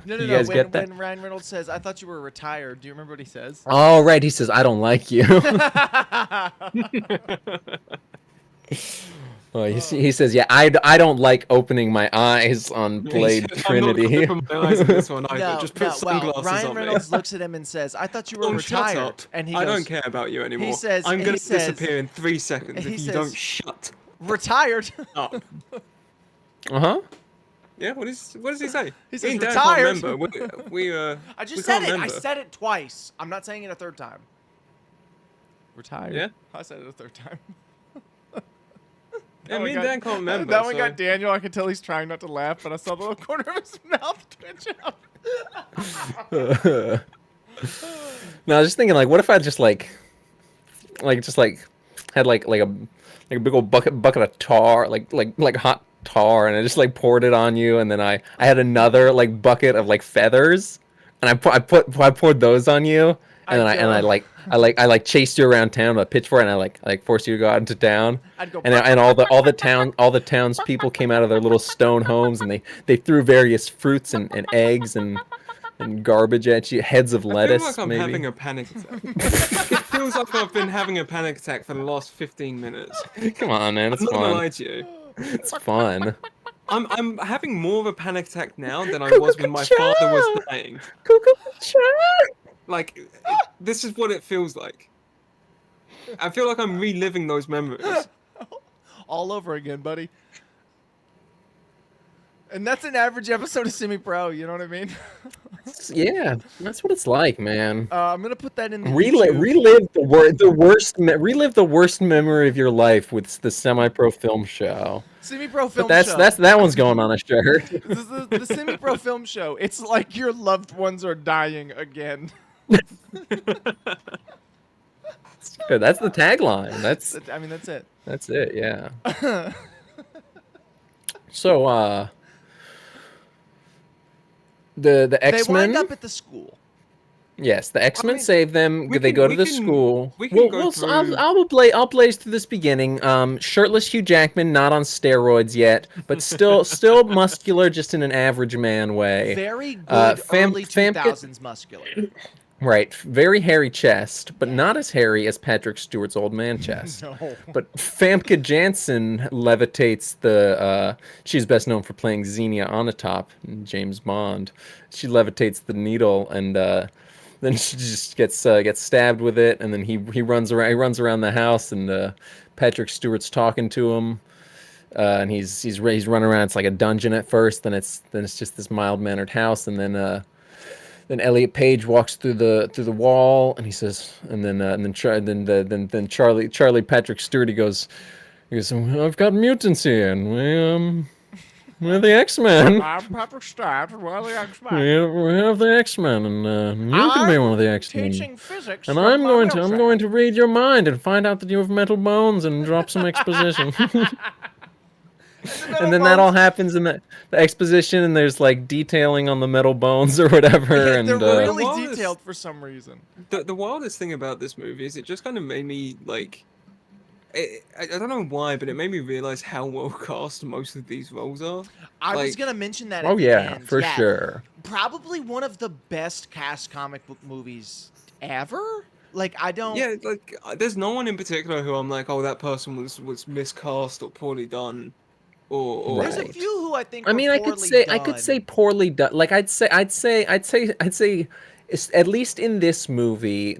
No. You guys get that? When Ryan Reynolds says, "I thought you were retired," do you remember what he says? Oh right, he says, "I don't like you." Oh, he says, "Yeah, I don't like opening my eyes on Blade Trinity." I'm not gonna open my eyes on this one either. Just put Well, sunglasses Ryan on Reynolds me. looks at him and says, "I thought you were Oh, shut retired," up. and he I goes, don't care about you anymore. says- I'm he gonna says- disappear in 3 seconds he if you says- don't shut "Retired." up. Uh-huh. Yeah, what does he say? He says Me and Dan retired. can't remember. We I we just said can't it. remember. I said it twice. I'm not saying it a third time. Retired. Yeah? I said it a third time. Yeah, That me one and Dan can't remember. That one so- got Daniel. I could tell he's trying not to laugh, but I saw the little corner of his mouth twitch out. No, I was just thinking, like, what if I just had like a big old bucket of tar, like hot tar, and I just like poured it on you, and then I had another like bucket of like feathers, and I poured those on you, and then I chased you around town with a pitchfork, and I forced you to go out into town, I'd go. and all the townspeople came out of their little stone homes, and they threw various fruits and eggs and garbage at you, heads of lettuce, I feel like I'm maybe. having a panic attack. It feels like I've been having a panic attack for the last 15 minutes. Come on, man, it's I'm not gonna fun. lie to you. It's fun. I'm having more of a panic attack now than I was when my father was dying. Like, this is what it feels like. I feel like I'm reliving those memories. All over again, buddy. And that's an average episode of Semi Pro. You know what I mean? Yeah, that's what it's like, man. I'm gonna put that in the Relive the worst memory of your life with the Semi Pro Film Show. Semi Pro Film But Show. that one's going on a shirt. This is the Semi Pro Film Show. It's like your loved ones are dying again. That's the tagline. That's I mean, that's it. it. Yeah. So the They X-Men. wind up at the school. Yes, the X-Men mean, save them. we They can- go to we the can- school. we can go through- I'll blaze through this beginning. Shirtless Hugh Jackman, not on steroids yet, but still muscular, just in an average man way. Very good early Famke- 2000s muscular. Right, very hairy chest, but not as hairy as Patrick Stewart's old man chest. No. But Famke Janssen levitates the. She's best known for playing Xenia Onatopp in James Bond. She levitates the needle, and then she just gets stabbed with it, and then he runs around. He runs around the house, and Patrick Stewart's talking to him. And he's running around. It's like a dungeon at first. Then it's just this mild mannered house, and then Elliot Page walks through the wall, and he says, and then Charlie Patrick Stewart, he goes, I've got mutants here, and we're the X-Men. I'm Patrick Stewart, we're the X-Men. We have the X-Men, and you can be one of the X-Men. Teaching physics. And from I'm my going wheelchair. to read your mind and find out that you have metal bones and drop some exposition. And then that all happens in the exposition, and there's like detailing on the metal bones or whatever. Yeah, And they're really Well, it's- detailed for some reason. The wildest thing about this movie is it just kind of made me like. I don't know why, but it made me realize how well cast most of these roles are. I was Like- gonna mention that. At oh the yeah, end. for Yeah, sure. Probably one of the best cast comic book movies ever. Like I don't. Yeah, like there's no one in particular who I'm like, oh, that person was miscast or poorly done, or There's a Right. few who I think. I were mean, I could poorly say done. poorly done. Like I'd say, at least in this movie.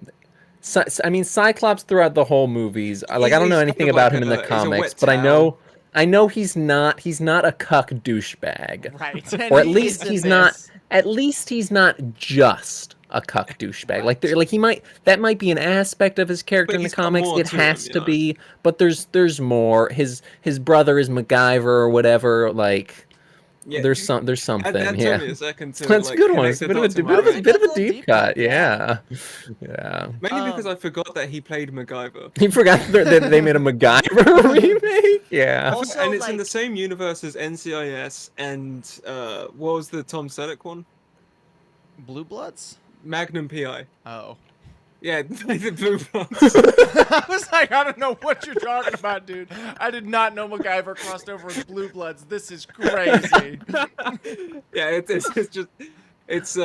I mean, Cyclops throughout the whole movies. I don't know He's anything kind of about like him in the he's a comics, wet but towel. I know he's not a cuck douchebag. Right. Or at And he least is in he's not. this. At least he's not just a cuck douchebag. Like he might. That might be an aspect of his character But in the he's got comics. more It to has him, to you know? be. But there's more. His brother is MacGyver or whatever. Like yeah, there's something. that yeah. took me a second to That's like, a good one. connect It's a the bit of a, dots in bit of my a, brain. bit of a Little deep deep cut. cut, Yeah. Yeah. Mainly because I forgot that he played MacGyver. He forgot that they made a MacGyver remake. Yeah. Also, And it's in like- the same universe as NCIS and what was the Tom Selleck one? Blue Bloods. Magnum PI. Oh. Yeah, the Blue Bloods. I was like, I don't know what you're talking about, dude. I did not know MacGyver crossed over with Blue Bloods. This is crazy. Yeah, it's just it's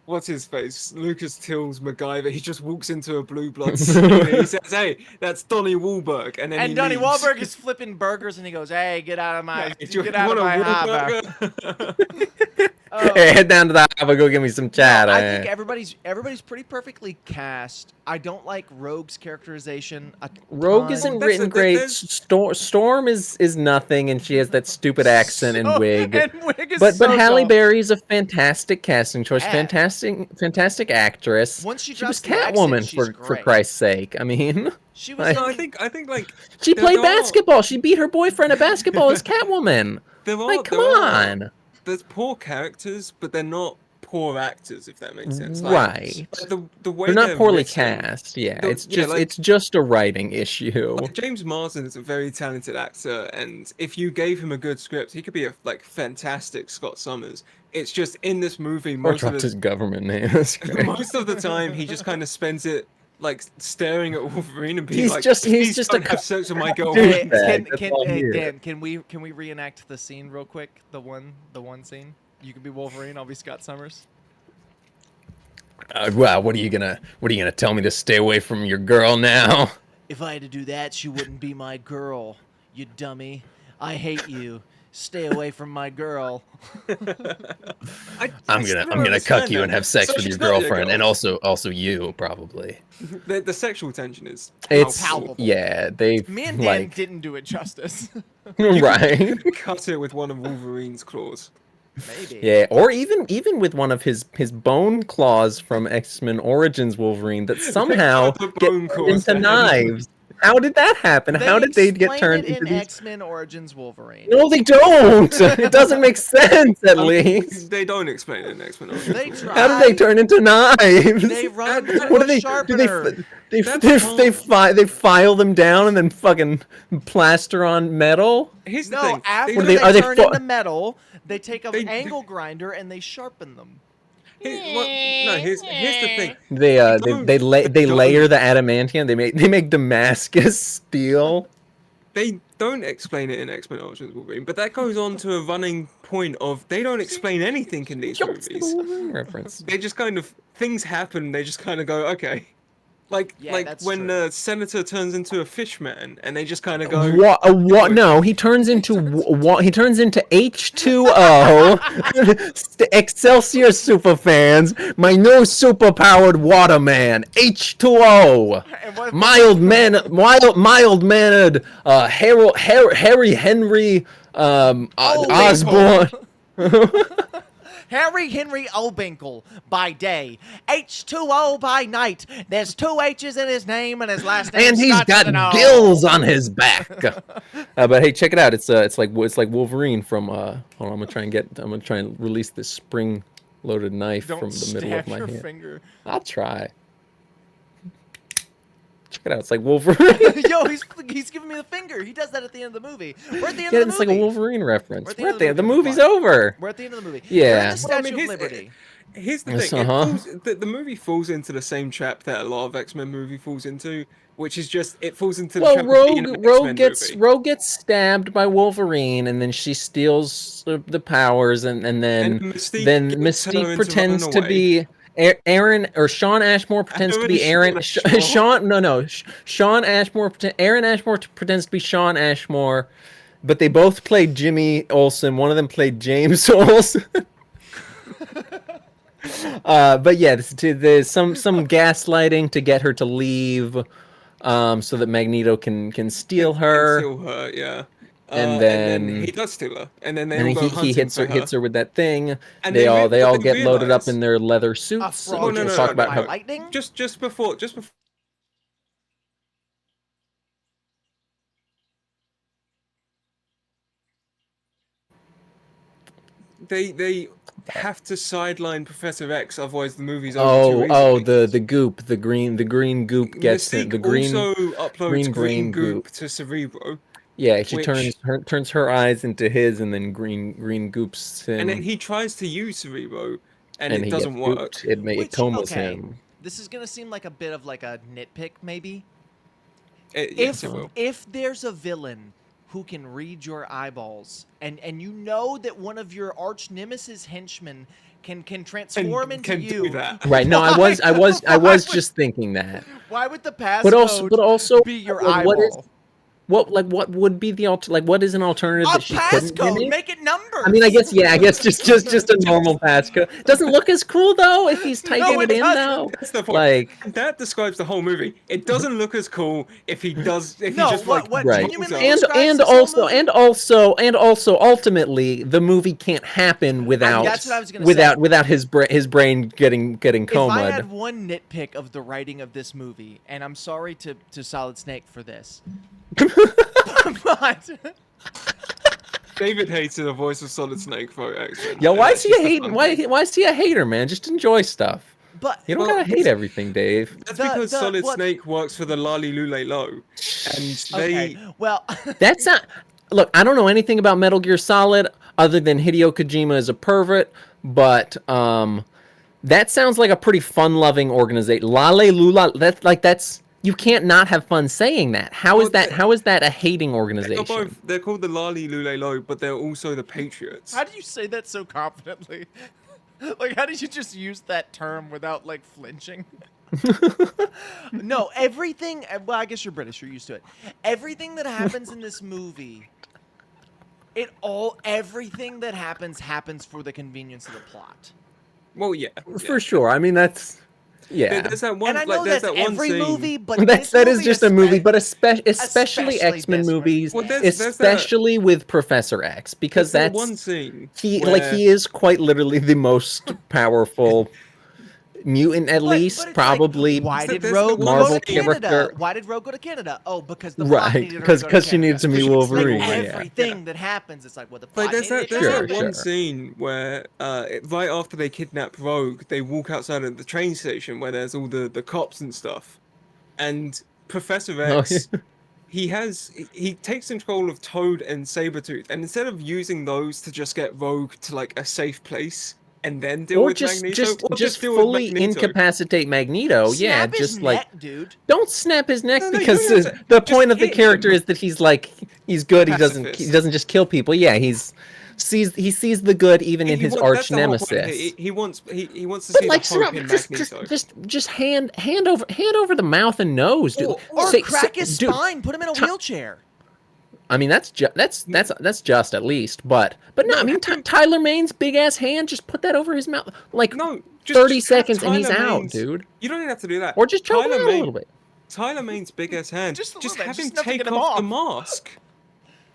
what's his face? Lucas Till's MacGyver. He just walks into a Blue Blood scene and he says, "Hey, that's Donnie Wahlberg," and then And he Donnie leaves. Wahlberg is flipping burgers, and he goes, "Hey, get out of my, Hey, do you get out of want my a harbor." Wahlburger? Oh. Hey, head down to the harbor, go get me some chat. I think everybody's pretty perfectly cast. I don't like Rogue's characterization. Rogue ton. isn't That's written a- great. there's- Storm is nothing, and she has that stupid accent and So- wig. And wig is But so Halle dumb. Berry is a fantastic casting choice. Yeah. Fantastic actress. Once she She was drops the accent, Catwoman she's for great. Christ's sake. I mean, She was. No, in- I think like she There played are- basketball. She beat her boyfriend at basketball as Catwoman. there are Like, come there are- on. There's poor characters, but they're not poor actors, if that makes sense. Right. Like, the way They're not poorly written- cast. Yeah, The- it's yeah, just like- it's just a writing issue. Like, James Marsden is a very talented actor, and if you gave him a good script, he could be a fantastic Scott Summers. It's just in this movie, Or most of dropped the his government name. That's great. most of the time he just kind of spends it like staring at Wolverine and being He's like, just- he's "Please just don't a have sex with my Hey, girlfriend." Douchebag, that's all hey, he is. Dan, can we reenact the scene real quick? The one scene. You can be Wolverine. I'll be Scott Summers. Well, what are you gonna tell me to stay away from your girl now? If I had to do that, she wouldn't be my girl. You dummy. I hate you. Stay away from my girl. I'm gonna cuck you and have sex with your girlfriend, and also also you probably. the sexual tension is It's palpable. yeah, they Me and Dan like didn't do it justice. right. cut it with one of Wolverine's claws. Maybe. Yeah, or even with one of his bone claws from X-Men Origins Wolverine that somehow The get bone claws into then. knives. How did that happen? How did they get explain turned it into in these? X-Men Origins Wolverine? No, they don't. It doesn't make sense. At least. They don't explain it in X-Men Origins. They How did they try. turn into knives? They run through What do a they sharpener. do? They That's they file them down and then fucking plaster on metal. Here's the No, thing. after What they, are they turn fo- into metal, they take an They- angle grinder and they sharpen them. Here's the thing. They don't- they don't- layer the adamantium. They make Damascus steel. They don't explain it in X-Men Origins Wolverine, but that goes on to a running point of they don't explain anything in these movies. Reference. They just kind of things happen. They just kind of go okay, Yeah, like that's when true. the senator turns into a fish man, and they just kind of go What? No, he turns into what? He turns into H2O. Excelsior superfans, my new superpowered water man, H2O. And what- Mild mannered, Harry Henry, Osborne. Harry Henry Obinkle by day, H2O by night. There's 2 H's in his name and his last name And he's starts got with an O. gills on his back. But hey, check it out. It's like Wolverine from. Hold on, I'm gonna try and release this spring-loaded knife Don't from the middle of stab my your hand. finger. I'll try. Check it out. It's like Wolverine. Yo, he's giving me the finger. He does that at the end of the movie. We're at the end Yeah, of the it's movie. like a Wolverine reference. We're at the We're end at of the the the movie. movie's over. We're at the end of the movie. Yeah. We're in the Well, I Statue mean, of here's- Liberty. Here's the Yes, thing. uh-huh. The movie falls into the same trap that a lot of X-Men movie falls into, which is just it falls into the Well, trap of being an X-Men movie. Rogue gets stabbed by Wolverine, and then she steals the powers, and then And Mystique then gets her Mystique into pretends running to be Aaron, or Sean Ashmore pretends to be already Aaron. said that, Sean. Sean Ashmore. Aaron Ashmore pretends to be Sean Ashmore, but they both played Jimmy Olsen. One of them played James Olsen. But yeah, there's some gaslighting to get her to leave, so that Magneto can steal her. Steal her, yeah. And then he does steal her, and then they And all go he hunting hits for her with that thing. And they they all re- they but all they get loaded up realize- in their leather A suits. frog Well, no, gets no, struck no, by no, no. lightning. just before they have to sideline Professor X, otherwise the movie's over too easily. The goop, the green goop gets Mystique him. The green, also uploads green green brain goop goop. to Cerebro, yeah. She which- turns her eyes into his, and then green goops him. and then he tries to use Cerebro, and it he doesn't gets work. gooped. It Which, comas okay, him. This is gonna seem like a bit of like a nitpick, maybe. Yes, it will. If there's a villain who can read your eyeballs, and you know that one of your arch nemesis henchmen can transform into Can you, do that. Right. No, I was why would- just thinking that. Why would the passcode But also, be your like, eyeball? what would be the what is an alternative A that she couldn't passcode, give me? make it numbers. I mean, I guess just a normal passcode. Doesn't look as cool though if he's typing it it in doesn't. though. That's the point. Like, That describes the whole movie. It doesn't look as cool if he does. If No, he just what- what right. genuinely rolls out. And describes this whole movie? also ultimately the movie can't happen without that's what I was gonna say. without his brain getting If I comaed. had one nitpick of the writing of this movie, and I'm sorry to Solid Snake for this, but David hated the voice of Solid Snake for X-Men. Yo, why and is he that's a just hater? fun Why is he a hater, man? Just enjoy stuff. You don't Well, gotta hate everything, Dave. That's The- because the- Solid what- Snake works for the Lali Lule Low, and okay, well, That's not. Look, I don't know anything about Metal Gear Solid other than Hideo Kojima is a pervert, but that sounds like a pretty fun-loving organization. Lale Lula. That's you can't not have fun saying that. How is Well, that? How is that a hating they're organization? both. They're called the Lali Lule Low, but they're also the Patriots. how do you say that so confidently? Like, how did you just use that term without like flinching? No, everything. Well, I guess you're British. You're used to it. Everything that happens in this movie, everything that happens for the convenience of the plot. Well, yeah. For sure. I mean, that's There's that one. And I know there's that's that one every scene. movie, but that is just a movie, but especially especially X-Men this one. movies, Well, there's that- especially with Professor X, because There's that that's one scene. he where- he is quite literally the most powerful mutant at But least, it's probably. like, why did There's Rogue the go Marvel to Canada? character. Why did Rogue go to Canada? Oh, because the plot Right, needed her to go to because she needed to Canada. meet Because she's Wolverine. Like Wolverine. Yeah. everything that happens, it's like, well, the Like plot needed it to there's Sure, that happen. one sure. scene where right after they kidnap Rogue, they walk outside of the train station where there's all the cops and stuff, and Professor Oh, yeah. X he takes control of Toad and Sabretooth, and instead of using those to just get Rogue to like a safe place and then deal Or with Magneto, or just deal with fully Magneto. incapacitate Magneto. Yeah, Snap his just like neck, dude. don't snap his neck No, you because don't have to. the Just point of the hit character him. is that he's like he's good. He Pacifist. doesn't just kill people. Yeah, he sees the good even in his arch That's the whole point. nemesis. He wants to But see like, the hope in Magneto. just hand over the mouth and nose, dude. Or Say- crack say- his dude, spine, put him in a Ti- wheelchair. I mean, that's just at least, but no, No, I mean Tyler Maine's big ass hand, just put that over his mouth, like No, 30 just have seconds and he's Tyler out, Mane's- dude. You don't even have to do that. Or just choke him Tyler out a Mane- little bit, Tyler Maine's big ass hand. Just a Just little bit, have just him enough to take get him off the off. mask,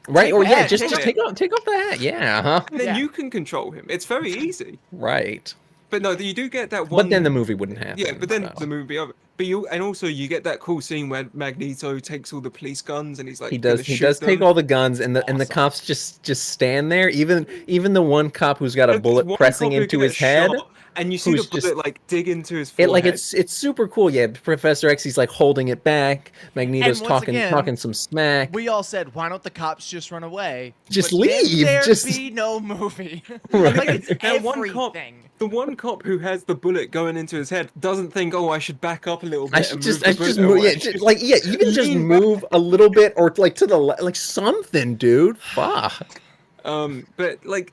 right? Take Or the yeah, hat, just take take off the hat, yeah, huh? and then Yeah. you can control him. It's very easy. Right. But no, you do get that one. But then the movie wouldn't happen. Yeah, but then so. the movie would be over. But also you get that cool scene where Magneto takes all the police guns and he's like He gonna does shoot take them. all the guns and the Awesome. cops just stand there. Even the one cop who's got a There's bullet one pressing cop who into gets his head. shot, and you see the who's bullet just- like dig into his It forehead. like it's super cool. Yeah, Professor X, he's like holding it back. Magneto's And once again, talking some smack. We all said, why don't the cops just run away? Just But then leave, there'd just- be no movie. Right. Like it's That one cop- everything. The one cop who has the bullet going into his head doesn't think, "Oh, I should back up a little bit I and should move just the I should just bullet move. away." Yeah, even just Lean back. move a little bit or like to the like something, dude. Fuck. But like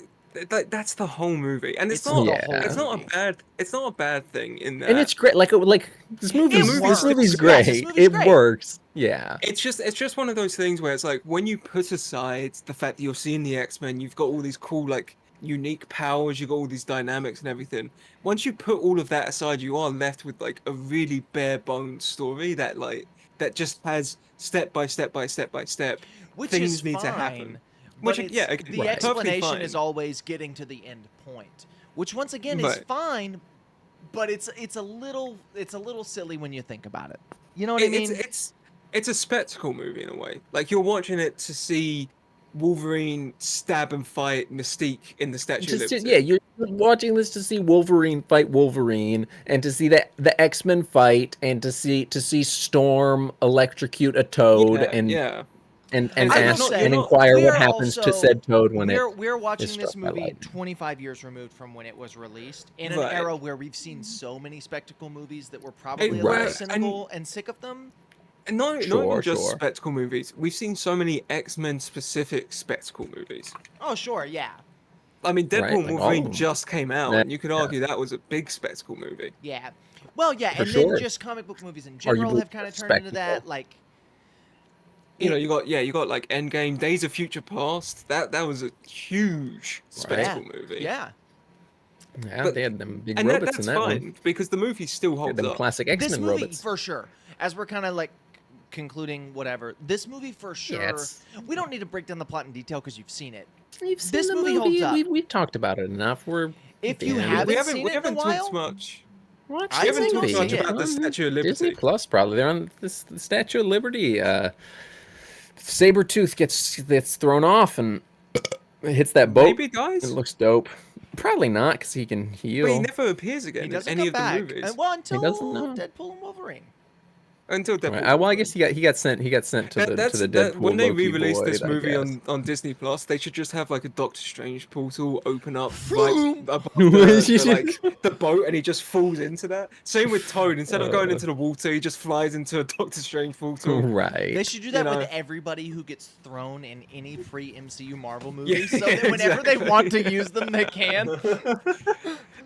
that's the whole movie, and It's not the Yeah. whole it's not movie. a bad thing in that. And it's great. Like this movie's It this works. movie's Yes, great. this movie's It great. works. Yeah. It's just one of those things where it's like when you put aside the fact that you're seeing the X-Men, you've got all these cool like unique powers, you've got all these dynamics and everything. Once you put all of that aside, you are left with like a really bare bones story that just has step by step by step by step Which things is need fine. to happen. But Which, it's, yeah, the perfectly explanation fine. is always getting to the end point, which once again is Right. fine, but it's a little silly when you think about it. You know what I mean? It's a spectacle movie in a way. Like you're watching it to see Wolverine stab and fight Mystique in the Statue of Liberty. Yeah, you're watching this to see Wolverine fight Wolverine, and to see the X-Men fight, and to see Storm electrocute a Toad, and yeah. and I will ask say, and you're not- inquire what we're happens to also- said Toad when we're watching is this struck by movie lightning. 25 years removed from when it was released, in an Right. era where we've seen so many spectacle movies that we're probably a Right. little And- cynical and sick of them. And not Sure, even just sure. spectacle movies. We've seen so many X-Men specific spectacle movies. Oh, sure, yeah. I mean, Deadpool Right, and like all of Wolverine them. just came out, Yeah, and you could argue that was a big spectacle movie. Yeah. Well, yeah, For and sure. then just comic book movies in general Arguably have kind of turned into that. spectacle. Like, You know, you got like Endgame, Days of Future Past. That was a huge spectacle movie. yeah. Yeah, But- they had them big And robots that's in that fine one. because the movie still They had holds them up. classic This X-Men movie, robots. for sure, as we're kind of like concluding whatever, this movie for sure, it's- we don't need to break down the plot in detail because you've seen it. You've seen This the movie holds up. We've talked about it enough. If you Yeah, haven't, we haven't seen we it in a haven't while, talked much. Watch I We the haven't say talked go much see it. about the Statue of Disney Liberty. Plus probably. They're on the Statue of Liberty. Sabretooth gets thrown off and hits that boat. Maybe, guys. It looks dope. Probably not, because he can heal. But he never appears again he in doesn't any come of the back. movies Well, until doesn't, no. Deadpool and Wolverine. until Deadpool. Right, well, I guess he got sent to the Deadpool when they Loki re-release this void, I movie guess. on Disney Plus, they should just have like a Doctor Strange portal open up Vroom. right above the boat, and he just falls into that. Same with Toad. Instead of going into the water, he just flies into a Doctor Strange portal. Right. They should do that You with know. everybody who gets thrown in any pre-MCU Marvel movie, so that whenever they want to use them, they can.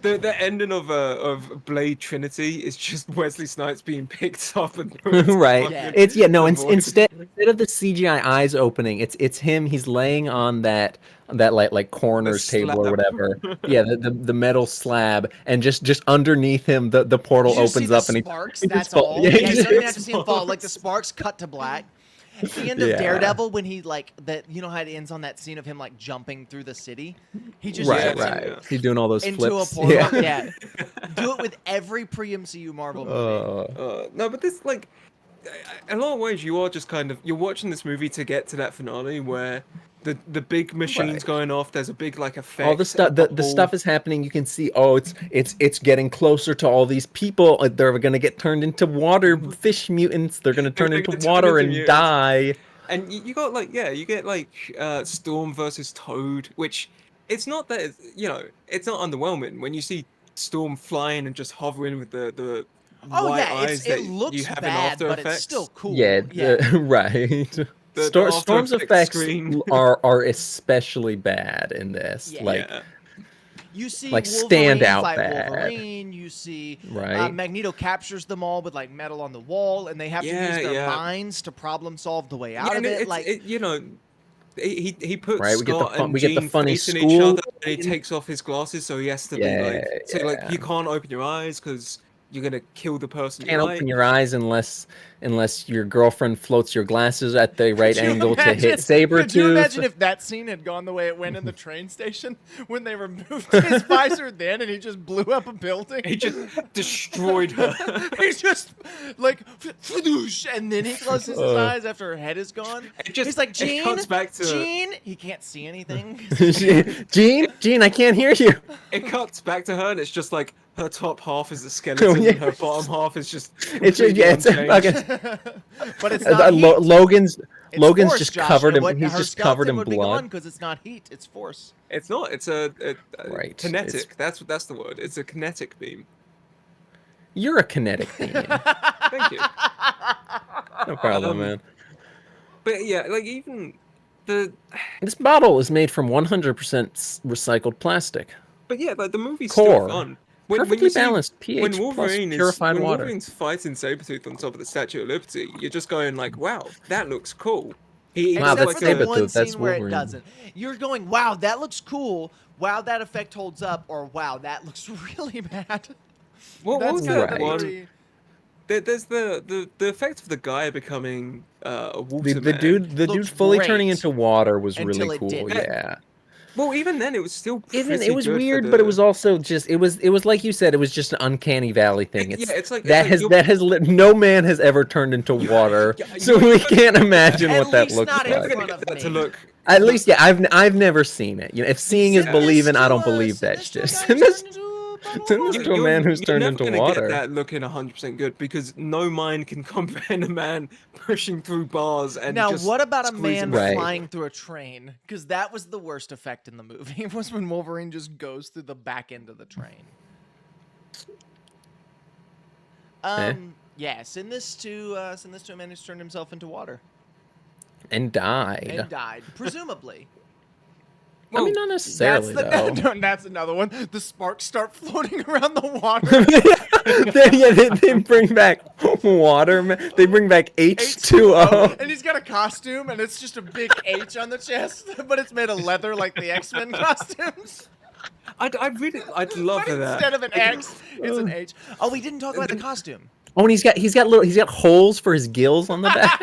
The ending of Blade Trinity is just Wesley Snipes being picked up and thrown into Right. Yeah. It's the void. instead of the CGI eyes opening, it's him. He's laying on that like corners table or slab. whatever. Yeah, the metal slab, and just underneath him the portal Did you see opens the up and he sparks? he That's just fall- all. yeah, Yeah, he you just- don't even have to see him fall. Like the sparks cut to black. At the end of Yeah. Daredevil, when he like that, you know how it ends on that scene of him like jumping through the city. He just Right, jumps right. yeah. He's doing all those into flips. a portal. Yeah. Yeah. Do it with every pre-MCU Marvel movie. No, but this like, in a lot of ways, you are just kind of you're watching this movie to get to that finale where the big machines Right. going off. There's a big like effect. All the stuff, the stuff is happening. You can see, oh, it's getting closer to all these people. They're gonna get turned into water fish mutants. They're gonna turn They're into gonna turn water into and mutants. die. And you got like you get like Storm versus Toad, which it's not that it's not underwhelming when you see Storm flying and just hovering with the Oh white yeah, eyes that it looks you have in bad, After but Effects. it's still cool. Yeah, Yeah. right. The After Storm's Effects effects screen. are especially bad in this. Yeah. Like, Yeah. You see like, Wolverine standout fight bad. Wolverine. You see Right. Magneto captures them all with like metal on the wall, and they have to use their Yeah. minds to problem solve the way out and of it. it's, Like he puts Right, we get the Scott fun- and we get the Jean funny facing each school other, and he takes off his glasses, so he has to be like, Yeah. you can't open your eyes because you're gonna kill the person you Can't like. open your eyes unless your girlfriend floats your glasses at the right Could you angle to hit imagine- Sabretooth. Could you imagine if that scene had gone the way it went in the train station when they removed his visor then and he just blew up a building? He just destroyed her. He's just like, "Fadoosh," and then he closes his eyes after her head is gone. He's like, it Jean, cuts back to- Jean. He can't see anything. Jean, I can't hear you. It cuts back to her, and it's just like her top half is a skeleton, yeah. and her bottom half is just. It's just completely it's unchanged. But it's not heat. Logan's It's Logan's force, just Josh. covered in What- he's her just covered skeleton in would be gone blood. because it's not heat. It's force. It's not. It's a Right, kinetic. That's the word. It's a kinetic beam. You're a kinetic being. Thank you. No problem, man. But yeah, like even the. This bottle is made from 100% recycled plastic. But yeah, like the movie's Core. still fun. Perfectly you see- balanced pH when plus Wolverine purified when water. Wolverine's fighting Sabretooth on top of the Statue of Liberty, you're just going like, wow, that looks cool. He Wow, Except that's for that Sabretooth, one that's scene where it Wolverine. doesn't. You're going, wow, that looks cool. Wow, that effect holds up. Or wow, that looks really bad. What That's was kind of that the one? three- There's the effect of the guy becoming a water The man. dude Looks fully turning great into water was until really it cool. didn't. Yeah. Well, even then, it was still Even pretty it was good for weird, but it the- was also just it was like you said, it was just an uncanny valley thing. Yeah, it's like- that it's has like no man has ever turned into water, yeah, so you're- we can't imagine At what that least looks not in Never like. gonna front get of that to me. look. At least, yeah, I've never seen it. You know, if seeing is believing, I don't believe that shit. Send this to a man who's turned into You're never water. gonna get that looking 100% good because no mind can comprehend a man pushing through bars and Now, just what about a squeezing man Right. flying through a train? Because that was the worst effect in the movie. Was when Wolverine just goes through the back end of the train. Yeah, send this to a man who's turned himself into water And died. and died, presumably. I mean, not necessarily though. That's another one. The sparks start floating around the water. they bring back water. They bring back H2O. And he's got a costume, and it's just a big H on the chest, but it's made of leather like the X-Men costumes. I'd love But for that. instead of an X, it's an H. Oh, we didn't talk about the costume. Oh, and he's got holes for his gills on the back.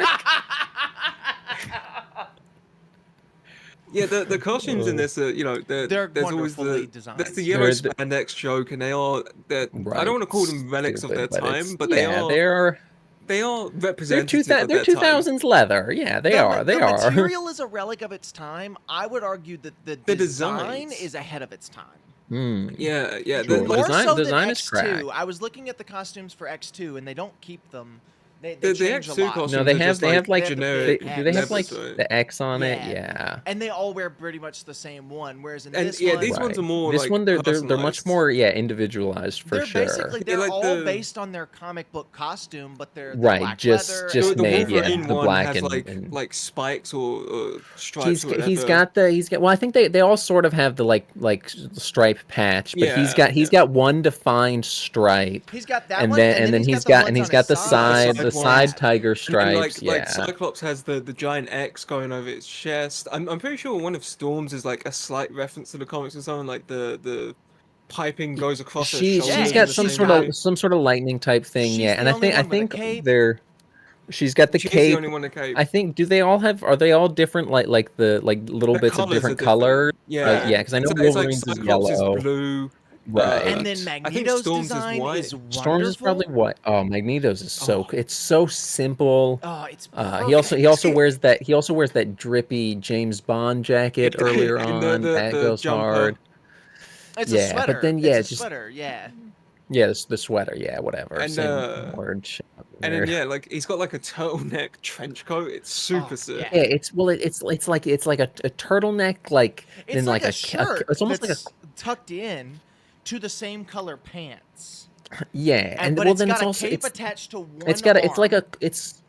Yeah, the costumes in this are, They're there's always wonderfully the designed. that's the yellow They're spandex joke, and they're Right. I don't want to call them relics of their Stupid, but time, it's- but yeah, they are they're representative of they're their time. 2000s leather. Yeah, they are. The They are. material is a relic of its time. I would argue that the design designs. is ahead of its time. Hmm. Yeah, Sure. the- More Design- so design than is X2. crack. I was looking at the costumes for X2, and they don't keep them. They The change X2 a lot. costumes No, they are have just they have like generic. do they have like levels, right? the X on it? Yeah. Yeah. And they all wear pretty much the same one, whereas in And this yeah, one, these ones are more This like one they're much personalized. more individualized for they're sure. basically Yeah, like all the- based on their comic book costume, but they're Right, black just- leather. just the made, yeah, Wolverine the one black has and- like spikes or stripes. or He's whatever. got well I think they all sort of have the like stripe patch, but Yeah, he's got one defined stripe. He's got that And one, then he's got ones on the his side side side tiger And stripes. like Yeah. Cyclops has the giant X going over its chest. I'm pretty sure one of Storm's is like a slight reference to the comics or something, like the piping goes across her She's shoulders. got in the some same sort way. of some sort of lightning type thing, She's yeah. the And I only think one with a cape. they're She's got the She's the cape. only one in cape. I think. Do they all have? Are they all different? Like the little The bits of colours are different different. colors. Yeah. Yeah. Because I know It's like Wolverine's is Cyclops is yellow. blue. Right. And then I think Magneto's Storm's is design white. is wonderful. Storm's is probably what? Oh, Magneto's is Oh. it's so simple. Oh, it's He also perfect. wears that drippy James Bond jacket earlier And on. That the goes jumper. hard. It's a Yeah, but sweater. then It's a just sweater. Yeah. yeah, the sweater. Yeah, whatever. And Same word. and then Nerd. yeah, like he's got like a turtleneck trench coat. It's super Oh, sick. yeah. Yeah, it's like a turtleneck like It's then like a a shirt it's almost like that's tucked in to the same color pants. a yeah, and But well it's then got it's a also cape attached to one it's got it's like arm. it's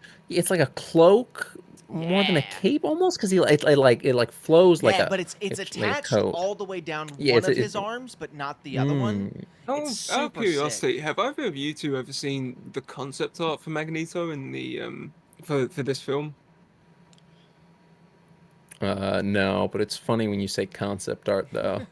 like a cloak more than a Yeah. cape almost because it flows like Yeah, a but it's like a attached coat. all the way down Yeah, one of his arms, but not the other one. Oh, It's out of super curiosity, sick. have either of you two ever seen the concept art for Magneto in the for this film? No, but it's funny when you say concept art though.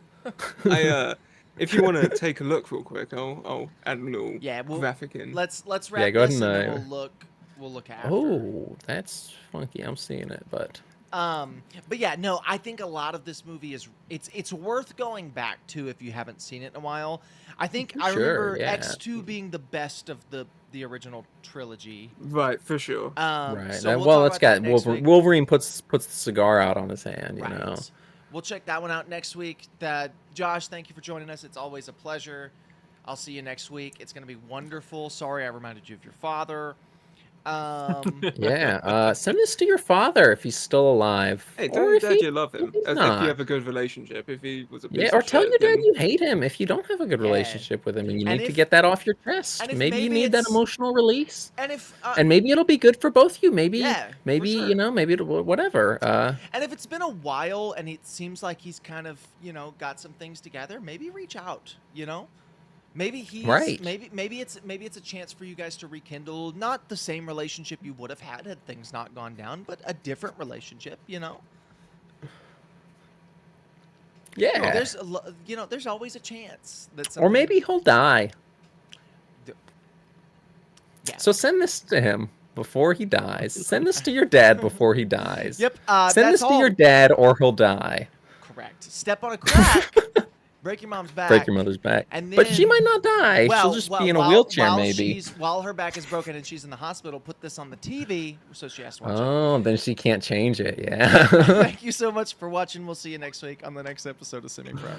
I if you want to take a look real quick, I'll add a little Yeah, graphic in. let's Yeah, wrap go ahead this and and then we'll look after. oh, that's funky. I'm seeing it, but But yeah, no, I think a lot of this movie is it's worth going back to if you haven't seen it in a while. I think I Sure, remember yeah. X2 being the best of the original trilogy. Right, for sure. right. So we'll Well, talk it's about that got next week. Wolverine puts the cigar out on his hand, you know. Right. We'll check that one out next week. Josh, thank you for joining us. It's always a pleasure. I'll see you next week. It's going to be wonderful. Sorry I reminded you of your father. Yeah. Send this to your father if he's still alive, Hey, or tell your if dad he you love if him. he's If not. you have a good relationship. If he was a Yeah, piece or of tell shit, your dad then you hate him if you don't have a good Yeah. relationship with him and you And need to if- get that off your chest. and if Maybe you maybe need that it's- emotional release. and if And maybe it'll be good for both you. Maybe Yeah, for maybe sure. you know, maybe it'll, whatever. And if it's been a while and it seems like he's kind of, got some things together, maybe reach out, Maybe he's Right. maybe it's a chance for you guys to rekindle not the same relationship you would have had things not gone down, but a different relationship, Yeah. There's always a chance that Or something, maybe he'll die. yeah. So send this to him before he dies. Send this to your dad before he dies. Yep. Send That's this to all. your dad or he'll die. Correct. Step on a crack, break your mom's back. Break your mother's back. And But she then- might not die. She'll just be in a wheelchair maybe. While her back is broken and she's in the hospital, put this on the TV so she has to watch it. Oh, then she can't change it. Yeah. Thank you so much for watching. We'll see you next week on the next episode of Semi Pro.